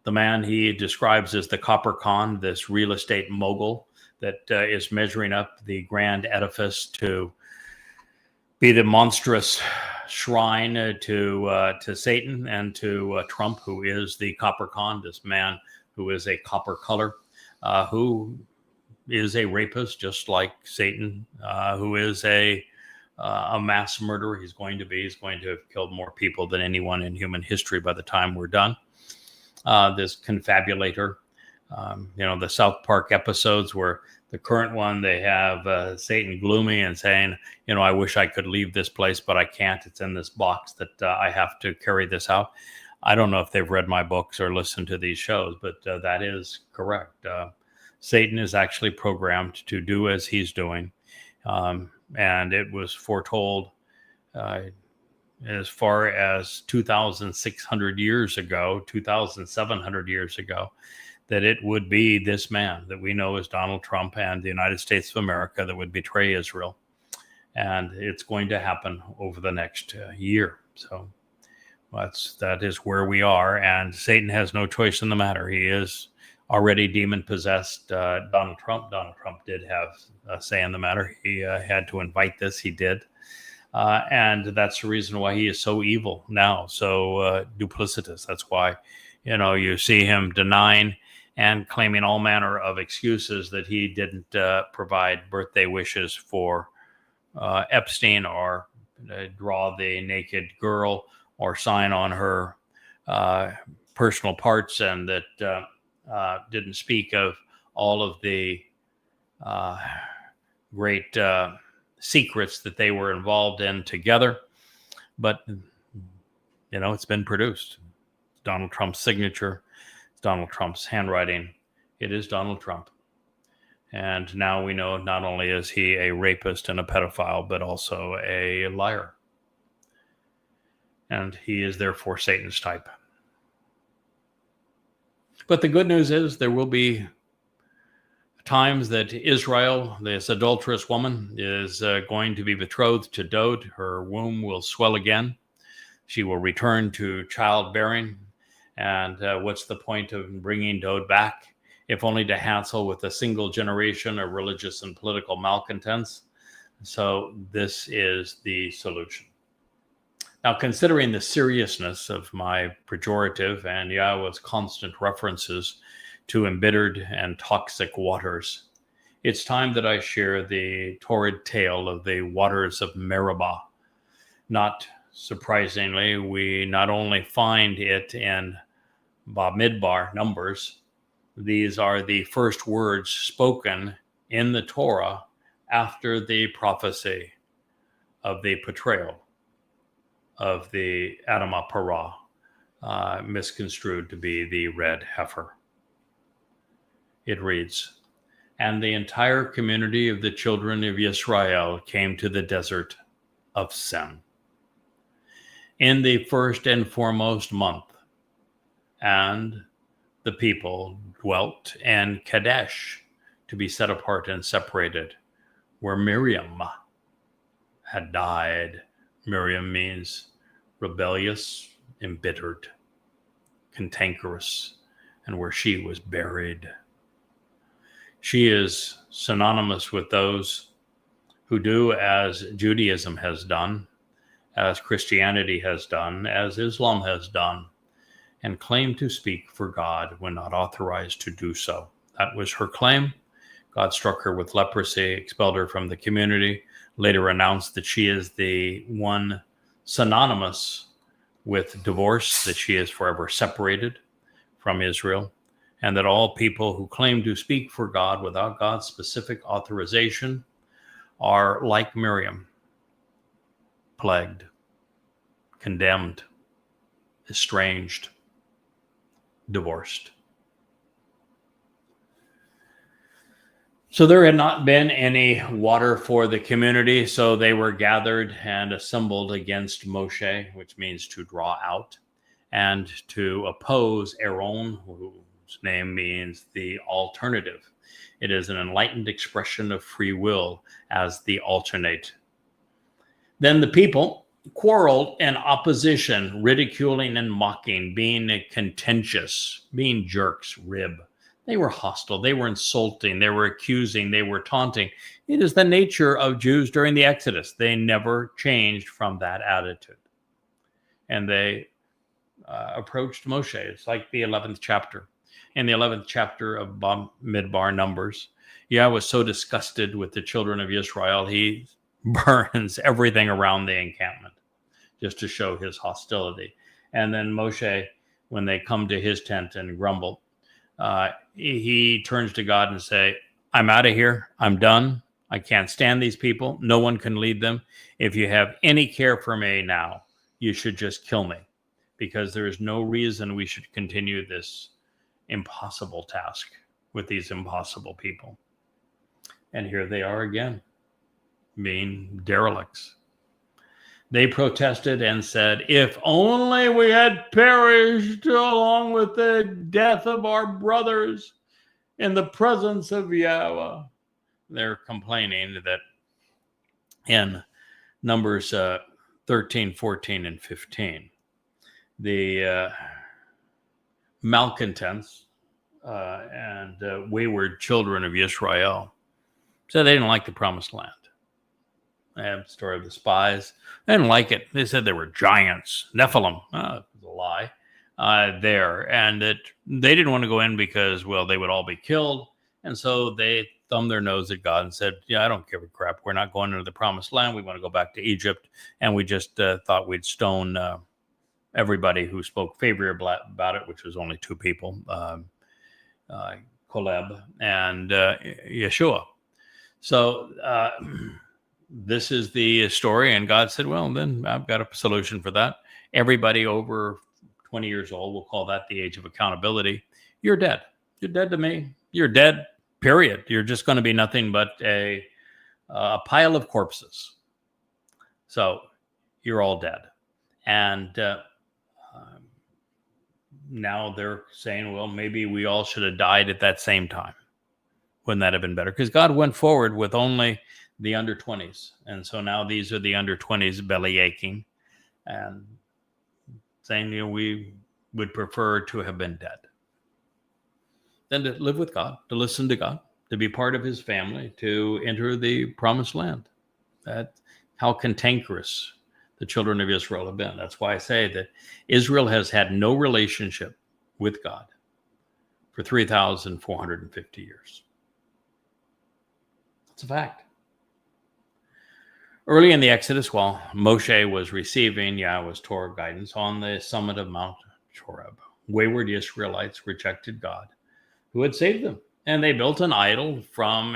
the man he describes as the Copper Khan, this real estate mogul that is measuring up the grand edifice to be the monstrous shrine to Satan and to Trump, who is the Copper Khan, this man who is a copper color, who is a rapist, just like Satan, who is a mass murderer. He's going to have killed more people than anyone in human history by the time we're done. This confabulator, the South Park episodes where the current one, they have Satan gloomy and saying, I wish I could leave this place, but I can't. It's in this box that I have to carry this out. I don't know if they've read my books or listened to these shows, but that is correct. Satan is actually programmed to do as he's doing. And it was foretold as far as 2,600 years ago, 2,700 years ago, that it would be this man that we know as Donald Trump and the United States of America that would betray Israel. And it's going to happen over the next year. So that is where we are. And Satan has no choice in the matter. He is already demon-possessed Donald Trump. Donald Trump did have a say in the matter. He had to invite this. He did. And that's the reason why he is so evil now, so duplicitous. That's why, you see him denying and claiming all manner of excuses that he didn't provide birthday wishes for Epstein or draw the naked girl or sign on her personal parts, and that didn't speak of all of the great secrets that they were involved in together. But, it's been produced. Donald Trump's signature, it's Donald Trump's handwriting. It is Donald Trump. And now we know not only is he a rapist and a pedophile, but also a liar. And he is therefore Satan's type. But the good news is there will be times that Israel, this adulterous woman, is going to be betrothed to Dode. Her womb will swell again. She will return to childbearing. And what's the point of bringing Dode back, if only to hassle with a single generation of religious and political malcontents? So this is the solution. Now, considering the seriousness of my pejorative and Yahweh's constant references to embittered and toxic waters, it's time that I share the torrid tale of the waters of Meribah. Not surprisingly, we not only find it in Bamidbar, Numbers. These are the first words spoken in the Torah after the prophecy of the betrayal of the Adamah Parah, misconstrued to be the red heifer. It reads, "And the entire community of the children of Israel came to the desert of Sin in the first and foremost month, and the people dwelt in Kadesh, to be set apart and separated, where Miriam had died." Miriam means rebellious, embittered, cantankerous, and where she was buried. She is synonymous with those who do as Judaism has done, as Christianity has done, as Islam has done, and claim to speak for God when not authorized to do so. That was her claim. God struck her with leprosy, expelled her from the community, later announced that she is the one synonymous with divorce, that she is forever separated from Israel, and that all people who claim to speak for God without God's specific authorization are like Miriam, plagued, condemned, estranged, divorced. So there had not been any water for the community, so they were gathered and assembled against Moshe, which means to draw out, and to oppose Aaron, whose name means the alternative. It is an enlightened expression of free will as the alternate. Then the people quarreled in opposition, ridiculing and mocking, being contentious, being jerks, rib. They were hostile. They were insulting. They were accusing. They were taunting. It is the nature of Jews during the Exodus. They never changed from that attitude. And they approached Moshe. It's like the 11th chapter. In the 11th chapter of Midbar, Numbers, Yahweh was so disgusted with the children of Israel, he burns everything around the encampment just to show his hostility. And then Moshe, when they come to his tent and grumble, he turns to God and say, I'm out of here. I'm done. I can't stand these people. No one can lead them. If you have any care for me now, you should just kill me, because there is no reason we should continue this impossible task with these impossible people. And here they are again, being derelicts. They protested and said, if only we had perished along with the death of our brothers in the presence of Yahweh. They're complaining that in Numbers 13, 14, and 15, the malcontents and wayward children of Israel said they didn't like the promised land. They have the story of the spies. They didn't like it. They said there were giants, Nephilim. It was a lie there. And that they didn't want to go in because, well, they would all be killed. And so they thumbed their nose at God and said, yeah, I don't give a crap. We're not going into the promised land. We want to go back to Egypt. And we just thought we'd stone everybody who spoke favorably about it, which was only two people, Caleb and Yeshua. So this is the story. And God said, well, then I've got a solution for that. Everybody over 20 years old, we'll call that the age of accountability. You're dead. You're dead to me. You're dead, period. You're just going to be nothing but a pile of corpses. So you're all dead. And now they're saying, well, maybe we all should have died at that same time. Wouldn't that have been better? Because God went forward with only the under 20s. And so now these are the under 20s belly aching and saying, you know, we would prefer to have been dead than to live with God, to listen to God, to be part of his family, to enter the promised land. That's how cantankerous the children of Israel have been. That's why I say that Israel has had no relationship with God for 3,450 years. It's a fact. Early in the Exodus, while Moshe was receiving Yahweh's Torah guidance on the summit of Mount Horeb, wayward Israelites rejected God, who had saved them. And they built an idol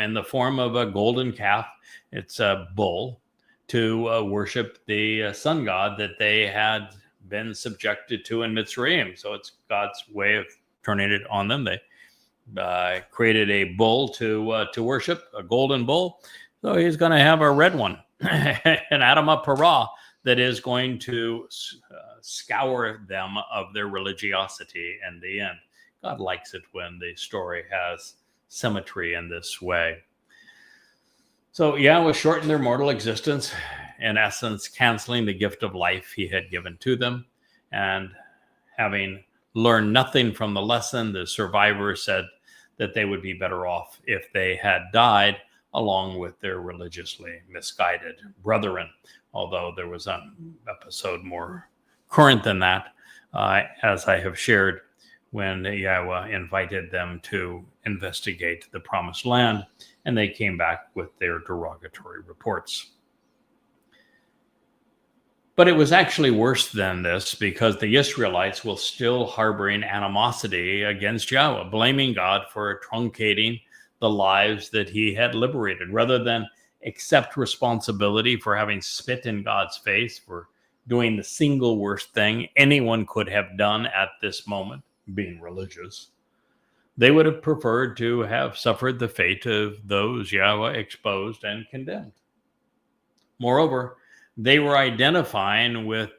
in the form of a golden calf. It's a bull, to worship the sun god that they had been subjected to in Mitzrayim. So it's God's way of turning it on them. They created a bull to worship, a golden bull. So he's going to have a red one, an Adamah Parah, that is going to scour them of their religiosity in the end. God likes it when the story has symmetry in this way. So Yahweh shortened their mortal existence, in essence, canceling the gift of life he had given to them. And having learned nothing from the lesson, the survivors said that they would be better off if they had died along with their religiously misguided brethren. Although there was an episode more current than that, as I have shared, when Yahweh invited them to investigate the promised land, and they came back with their derogatory reports. But it was actually worse than this, because the Israelites were still harboring animosity against Yahweh, blaming God for truncating the lives that he had liberated. Rather than accept responsibility for having spit in God's face, for doing the single worst thing anyone could have done at this moment, being religious. They would have preferred to have suffered the fate of those Yahweh exposed and condemned. Moreover, they were identifying with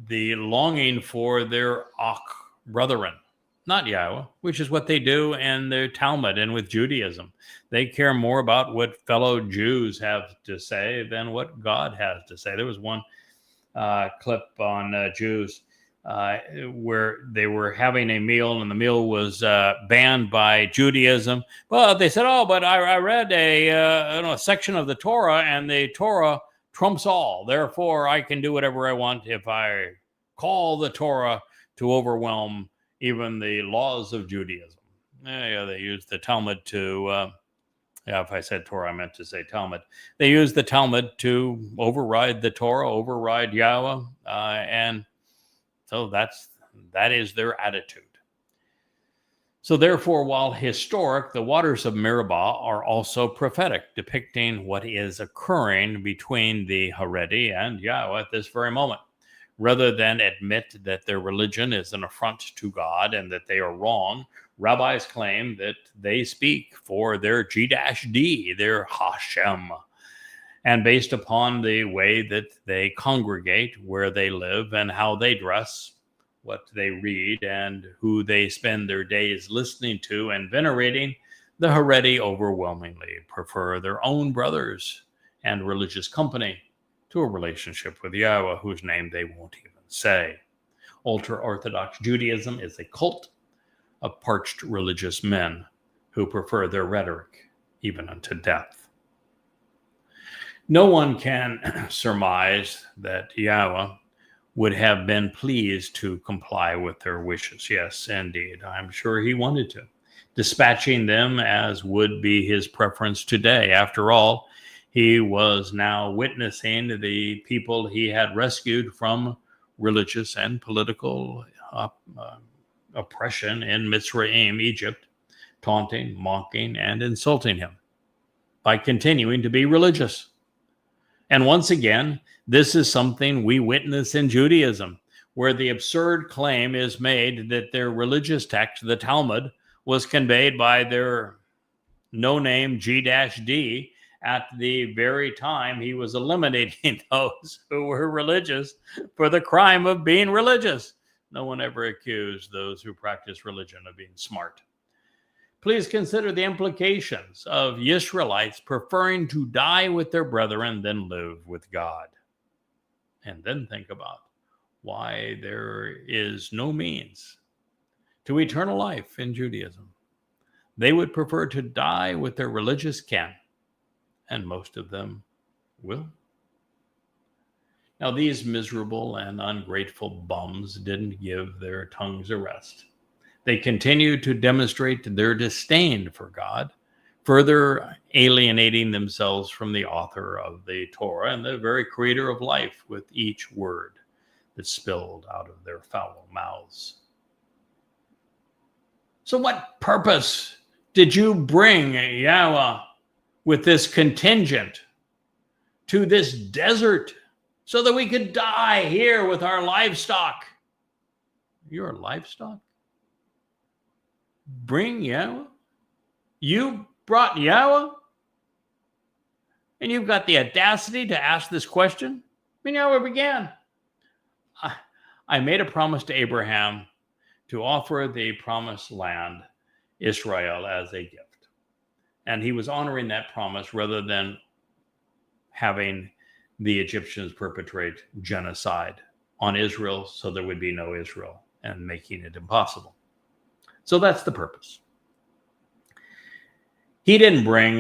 the longing for their Ak brethren, not Yahweh, which is what they do in the Talmud and with Judaism. They care more about what fellow Jews have to say than what God has to say. There was one clip on Jews where they were having a meal, and the meal was banned by Judaism. But they said, "Oh, but I read a section of the Torah, and the Torah trumps all. Therefore, I can do whatever I want if I call the Torah to overwhelm even the laws of Judaism." Yeah, they used the Talmud to. If I said Torah, I meant to say Talmud. They used the Talmud to override the Torah, override Yahweh, and so that is their attitude. So therefore, while historic, the waters of Meribah are also prophetic, depicting what is occurring between the Haredi and Yahweh at this very moment. Rather than admit that their religion is an affront to God and that they are wrong, rabbis claim that they speak for their G-D, their Hashem. And based upon the way that they congregate, where they live, and how they dress, what they read, and who they spend their days listening to and venerating, the Haredi overwhelmingly prefer their own brothers and religious company to a relationship with Yahweh, whose name they won't even say. Ultra-Orthodox Judaism is a cult of parched religious men who prefer their rhetoric even unto death. No one can surmise that Yahweh would have been pleased to comply with their wishes. Yes, indeed, I'm sure he wanted to, dispatching them as would be his preference today. After all, he was now witnessing the people he had rescued from religious and political oppression in Mitzrayim, Egypt, taunting, mocking, and insulting him by continuing to be religious. And once again, this is something we witness in Judaism, where the absurd claim is made that their religious text, the Talmud, was conveyed by their no-name G-D at the very time he was eliminating those who were religious for the crime of being religious. No one ever accused those who practice religion of being smart. Please consider the implications of Israelites preferring to die with their brethren than live with God. And then think about why there is no means to eternal life in Judaism. They would prefer to die with their religious kin, and most of them will. Now, these miserable and ungrateful bums didn't give their tongues a rest. They continued to demonstrate their disdain for God, further alienating themselves from the author of the Torah and the very creator of life with each word that spilled out of their foul mouths. So what purpose did you bring, Yahweh, with this contingent to this desert so that we could die here with our livestock? Your livestock? Bring Yahweh? You brought Yahweh? And you've got the audacity to ask this question? I mean, Yahweh began. I made a promise to Abraham to offer the promised land, Israel, as a gift. And he was honoring that promise rather than having the Egyptians perpetrate genocide on Israel so there would be no Israel and making it impossible. So that's the purpose. He didn't bring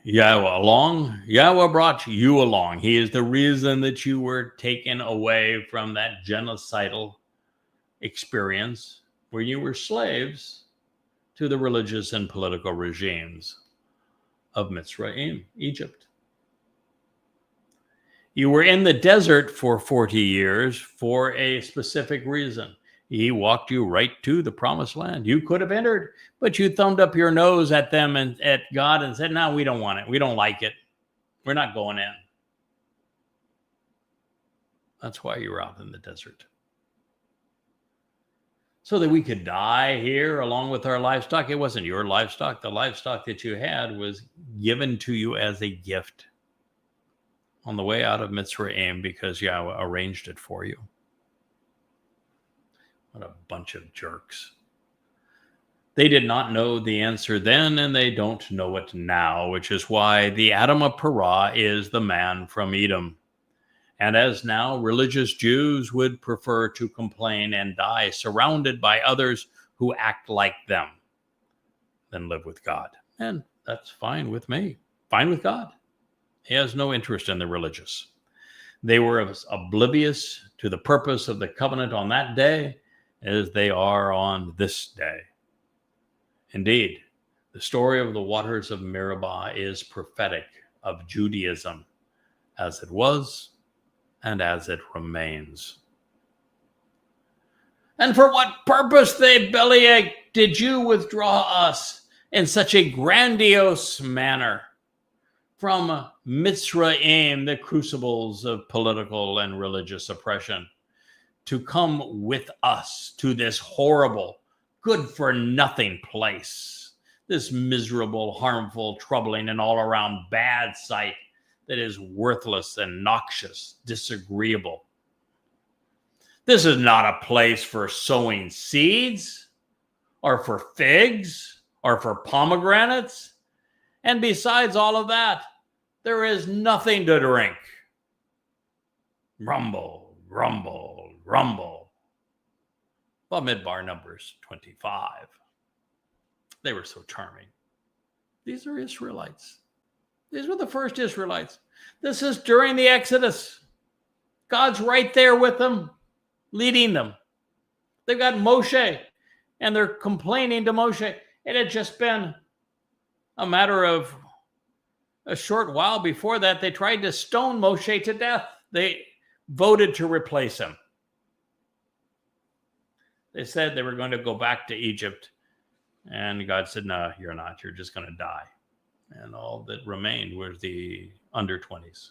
Yahweh along. Yahweh brought you along. He is the reason that you were taken away from that genocidal experience where you were slaves to the religious and political regimes of Mitzrayim, Egypt. You were in the desert for 40 years for a specific reason. He walked you right to the promised land. You could have entered, but you thumbed up your nose at them and at God and said, no, we don't want it. We don't like it. We're not going in. That's why you were out in the desert. So that we could die here along with our livestock. It wasn't your livestock. The livestock that you had was given to you as a gift on the way out of Mitzrayim because Yahweh arranged it for you. What a bunch of jerks. They did not know the answer then, and they don't know it now, which is why the Adam of Perah is the man from Edom. And as now religious Jews would prefer to complain and die surrounded by others who act like them than live with God. And that's fine with me. Fine with God. He has no interest in the religious. They were as oblivious to the purpose of the covenant on that day as they are on this day. Indeed, the story of the waters of Meribah is prophetic of Judaism as it was and as it remains. And for what purpose, they bellyache, did you withdraw us in such a grandiose manner from Mitzrayim, the crucibles of political and religious oppression, to come with us to this horrible, good-for-nothing place, this miserable, harmful, troubling, and all-around bad sight that is worthless and noxious, disagreeable. This is not a place for sowing seeds, or for figs, or for pomegranates. And besides all of that, there is nothing to drink. Grumble, grumble, grumble. Bamidbar Numbers 25. They were so charming. These are Israelites. These were the first Israelites. This is during the Exodus. God's right there with them, leading them. They've got Moshe, and they're complaining to Moshe. It had just been a matter of a short while before that. They tried to stone Moshe to death. They voted to replace him. They said they were going to go back to Egypt. And God said, no, you're not. You're just going to die. And all that remained were the under 20s.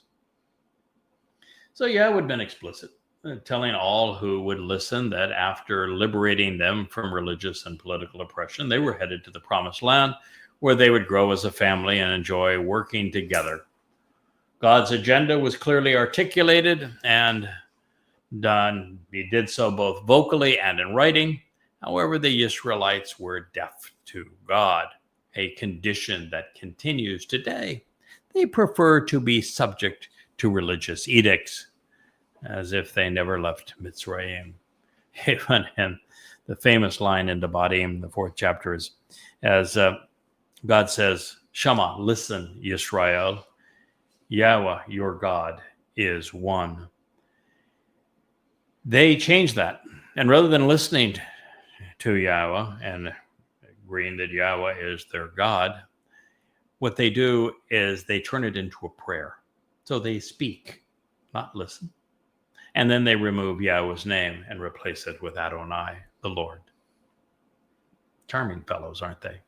So yeah, it would have been explicit, telling all who would listen that after liberating them from religious and political oppression, they were headed to the promised land where they would grow as a family and enjoy working together. God's agenda was clearly articulated and done. He did so both vocally and in writing. However, the Israelites were deaf to God, a condition that continues today. They prefer to be subject to religious edicts, as if they never left Mitzrayim. Even in the famous line in Devarim, the 4th chapter, is as God says, Shema, listen, Yisrael, Yahweh, your God, is one. They changed that. And rather than listening to Yahweh and agreeing that Yahweh is their God, what they do is they turn it into a prayer. So they speak, not listen. And then they remove Yahweh's name and replace it with Adonai, the Lord. Charming fellows, aren't they?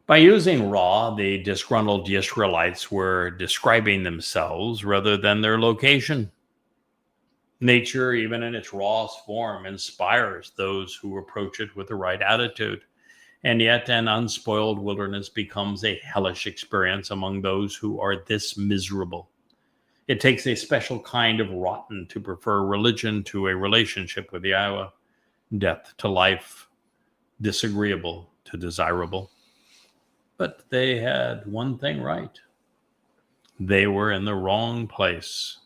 By using Ra, the disgruntled Israelites were describing themselves rather than their location. Nature, even in its rawest form, inspires those who approach it with the right attitude. And yet an unspoiled wilderness becomes a hellish experience among those who are this miserable. It takes a special kind of rotten to prefer religion to a relationship with Yahweh, death to life, disagreeable to desirable. But they had one thing right. They were in the wrong place,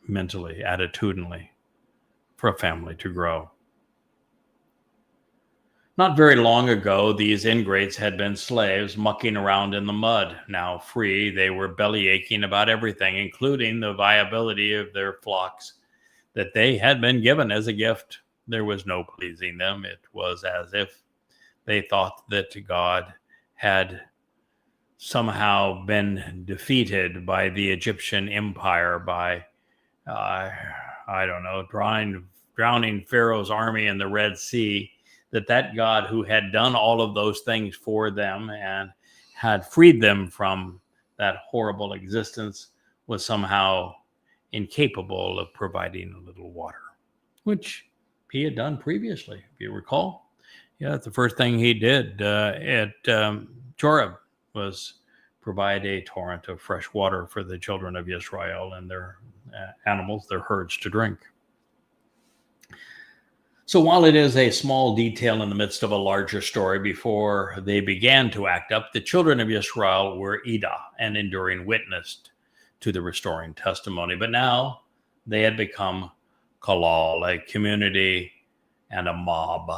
mentally, attitudinally, for a family to grow. Not very long ago, these ingrates had been slaves mucking around in the mud. Now free, they were bellyaching about everything, including the viability of their flocks that they had been given as a gift. There was no pleasing them. It was as if they thought that God had somehow been defeated by the Egyptian empire, by, drowning Pharaoh's army in the Red Sea, that God who had done all of those things for them and had freed them from that horrible existence was somehow incapable of providing a little water, which he had done previously, if you recall. Yeah, the first thing he did at Joreb was provide a torrent of fresh water for the children of Israel and their animals, their herds, to drink. So while it is a small detail in the midst of a larger story, before they began to act up, the children of Israel were Edah, an enduring witness to the restoring testimony. But now they had become Kalal, a community and a mob.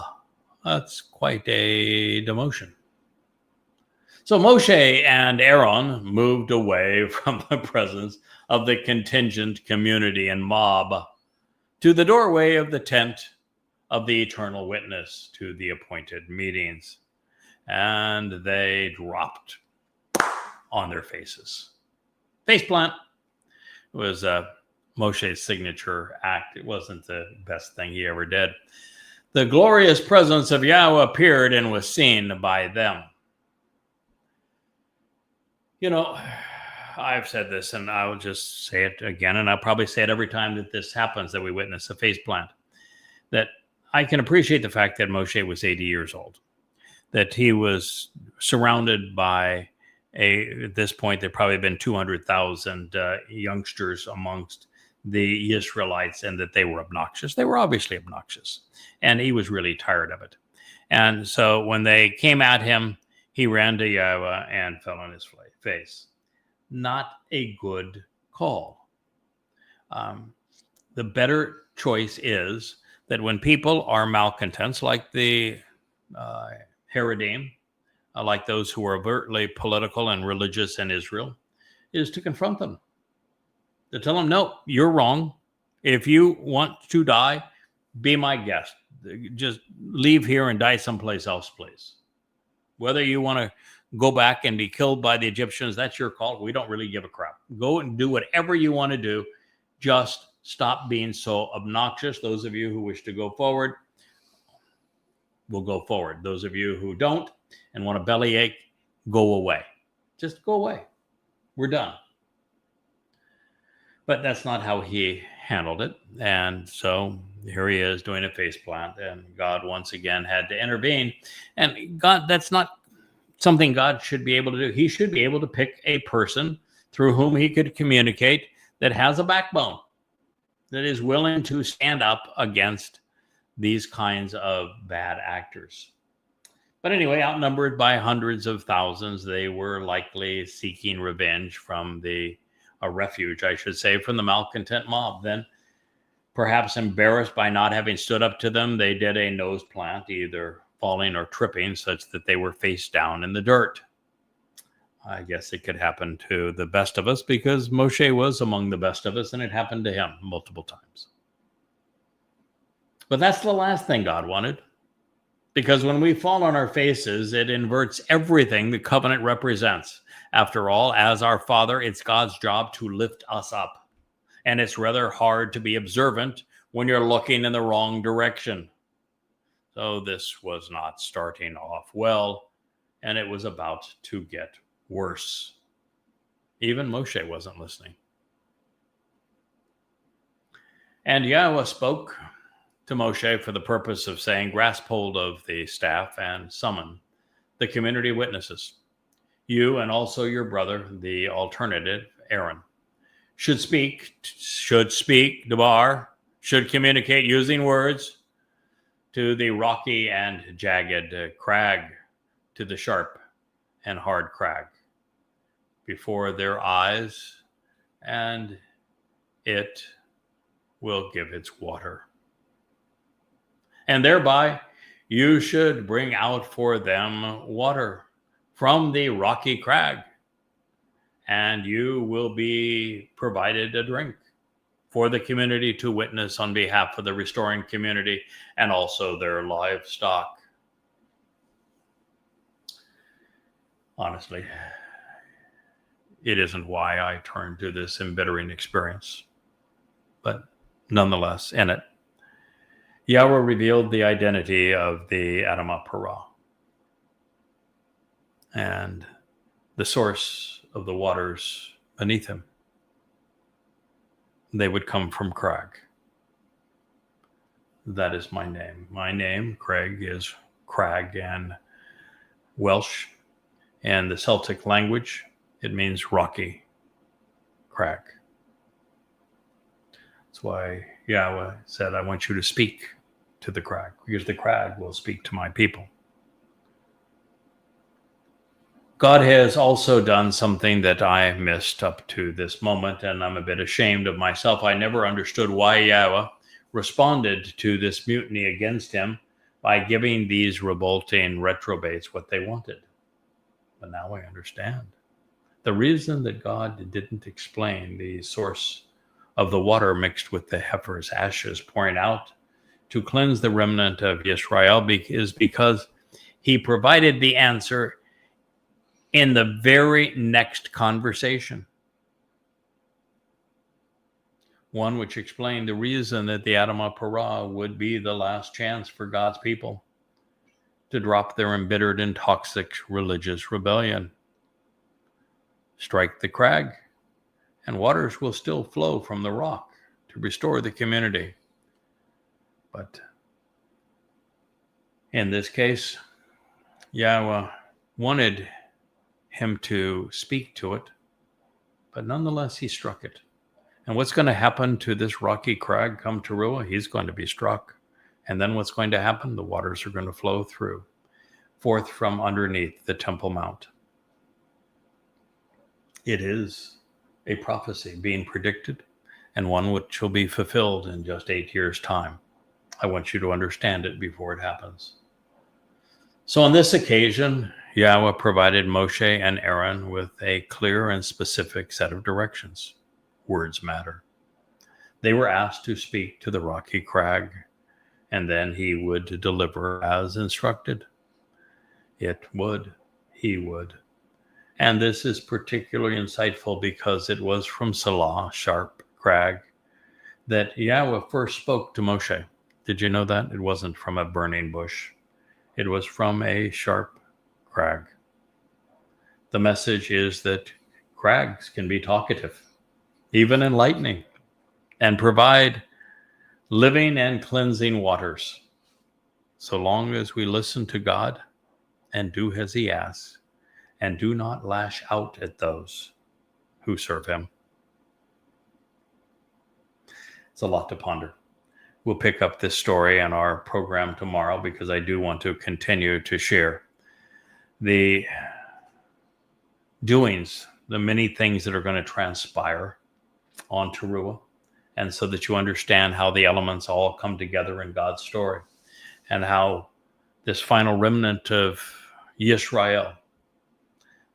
That's quite a demotion. So Moshe and Aaron moved away from the presence of the contingent community and mob to the doorway of the tent of the eternal witness, to the appointed meetings, and they dropped on their faces. Faceplant was Moshe's signature act. It wasn't the best thing he ever did. The glorious presence of Yahweh appeared and was seen by them. You know, I've said this, and I will just say it again, and I'll probably say it every time that this happens, that we witness a faceplant, that I can appreciate the fact that Moshe was 80 years old, that he was surrounded by at this point, there probably been 200,000 youngsters amongst the Israelites, and that they were obnoxious. They were obviously obnoxious, and he was really tired of it. And so when they came at him, he ran to Yahweh and fell on his face. Not a good call. The better choice is that when people are malcontents, like the Haredim, like those who are overtly political and religious in Israel, is to confront them. To tell them, no, you're wrong. If you want to die, be my guest. Just leave here and die someplace else, please. Whether you want to go back and be killed by the Egyptians, that's your call. We don't really give a crap. Go and do whatever you want to do. Just stop being so obnoxious. Those of you who wish to go forward will go forward. Those of you who don't and want a bellyache, go away. Just go away. We're done. But that's not how he handled it. And so here he is doing a faceplant, and God once again had to intervene. And God, that's not something God should be able to do. He should be able to pick a person through whom he could communicate that has a backbone, that is willing to stand up against these kinds of bad actors. But anyway, outnumbered by hundreds of thousands, they were likely seeking revenge from a refuge, I should say, from the malcontent mob. Then, perhaps embarrassed by not having stood up to them, they did a nose plant, either falling or tripping, such that they were face down in the dirt. I guess it could happen to the best of us, because Moshe was among the best of us, and it happened to him multiple times. But that's the last thing God wanted, because when we fall on our faces, it inverts everything the covenant represents. After all, as our Father, it's God's job to lift us up. And it's rather hard to be observant when you're looking in the wrong direction. So this was not starting off well, and it was about to get worse. Even Moshe wasn't listening. And Yahweh spoke to Moshe for the purpose of saying, grasp hold of the staff and summon the community witnesses. You and also your brother, the alternative, Aaron, should speak, Debar, should communicate using words to the rocky and jagged crag, to the sharp and hard crag before their eyes, and it will give its water. And thereby you should bring out for them water from the rocky crag, and you will be provided a drink for the community to witness on behalf of the restoring community and also their livestock. Honestly, it isn't why I turned to this embittering experience, but nonetheless, in it, Yahweh revealed the identity of the Adamah Parah and the source of the waters beneath him. They would come from crag. That is my name. My name, Craig, is crag in Welsh. And the Celtic language, it means rocky crag. That's why Yahweh said, I want you to speak to the crag, because the crag will speak to my people. God has also done something that I missed up to this moment, and I'm a bit ashamed of myself. I never understood why Yahweh responded to this mutiny against him by giving these revolting reprobates what they wanted. But now I understand. The reason that God didn't explain the source of the water mixed with the heifer's ashes pouring out to cleanse the remnant of Israel is because he provided the answer in the very next conversation. One which explained the reason that the Adam Parah would be the last chance for God's people to drop their embittered and toxic religious rebellion. Strike the crag, and waters will still flow from the rock to restore the community. But in this case, Yahweh wanted him to speak to it, but nonetheless he struck it. And what's going to happen to this rocky crag come Teruah? He's going to be struck. And then what's going to happen? The waters are going to flow forth from underneath the Temple Mount. It is a prophecy being predicted, and one which will be fulfilled in just 8 years' time. I want you to understand it before it happens. So on this occasion, Yahweh provided Moshe and Aaron with a clear and specific set of directions. Words matter. They were asked to speak to the rocky crag, and then he would deliver as instructed. He would. And this is particularly insightful because it was from Salah, sharp crag, that Yahweh first spoke to Moshe. Did you know that? It wasn't from a burning bush. It was from a sharp crag. The message is that crags can be talkative, even enlightening, and provide living and cleansing waters. So long as we listen to God and do as he asks, and do not lash out at those who serve him. It's a lot to ponder. We'll pick up this story in our program tomorrow because I do want to continue to share the doings, the many things that are going to transpire on Teruah, and so that you understand how the elements all come together in God's story and how this final remnant of Yisrael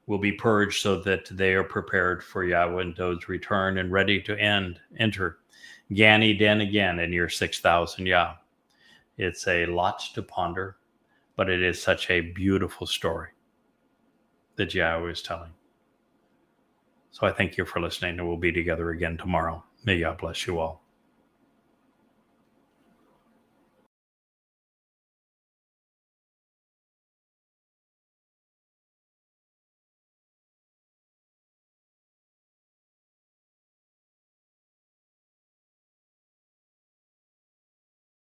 will be purged so that they are prepared for Yahweh and Dod's return and ready to enter Gan Eden again in year 6,000 Yah. It's a lot to ponder, but it is such a beautiful story that Yahweh is telling. So I thank you for listening, and we'll be together again tomorrow. May Yah bless you all.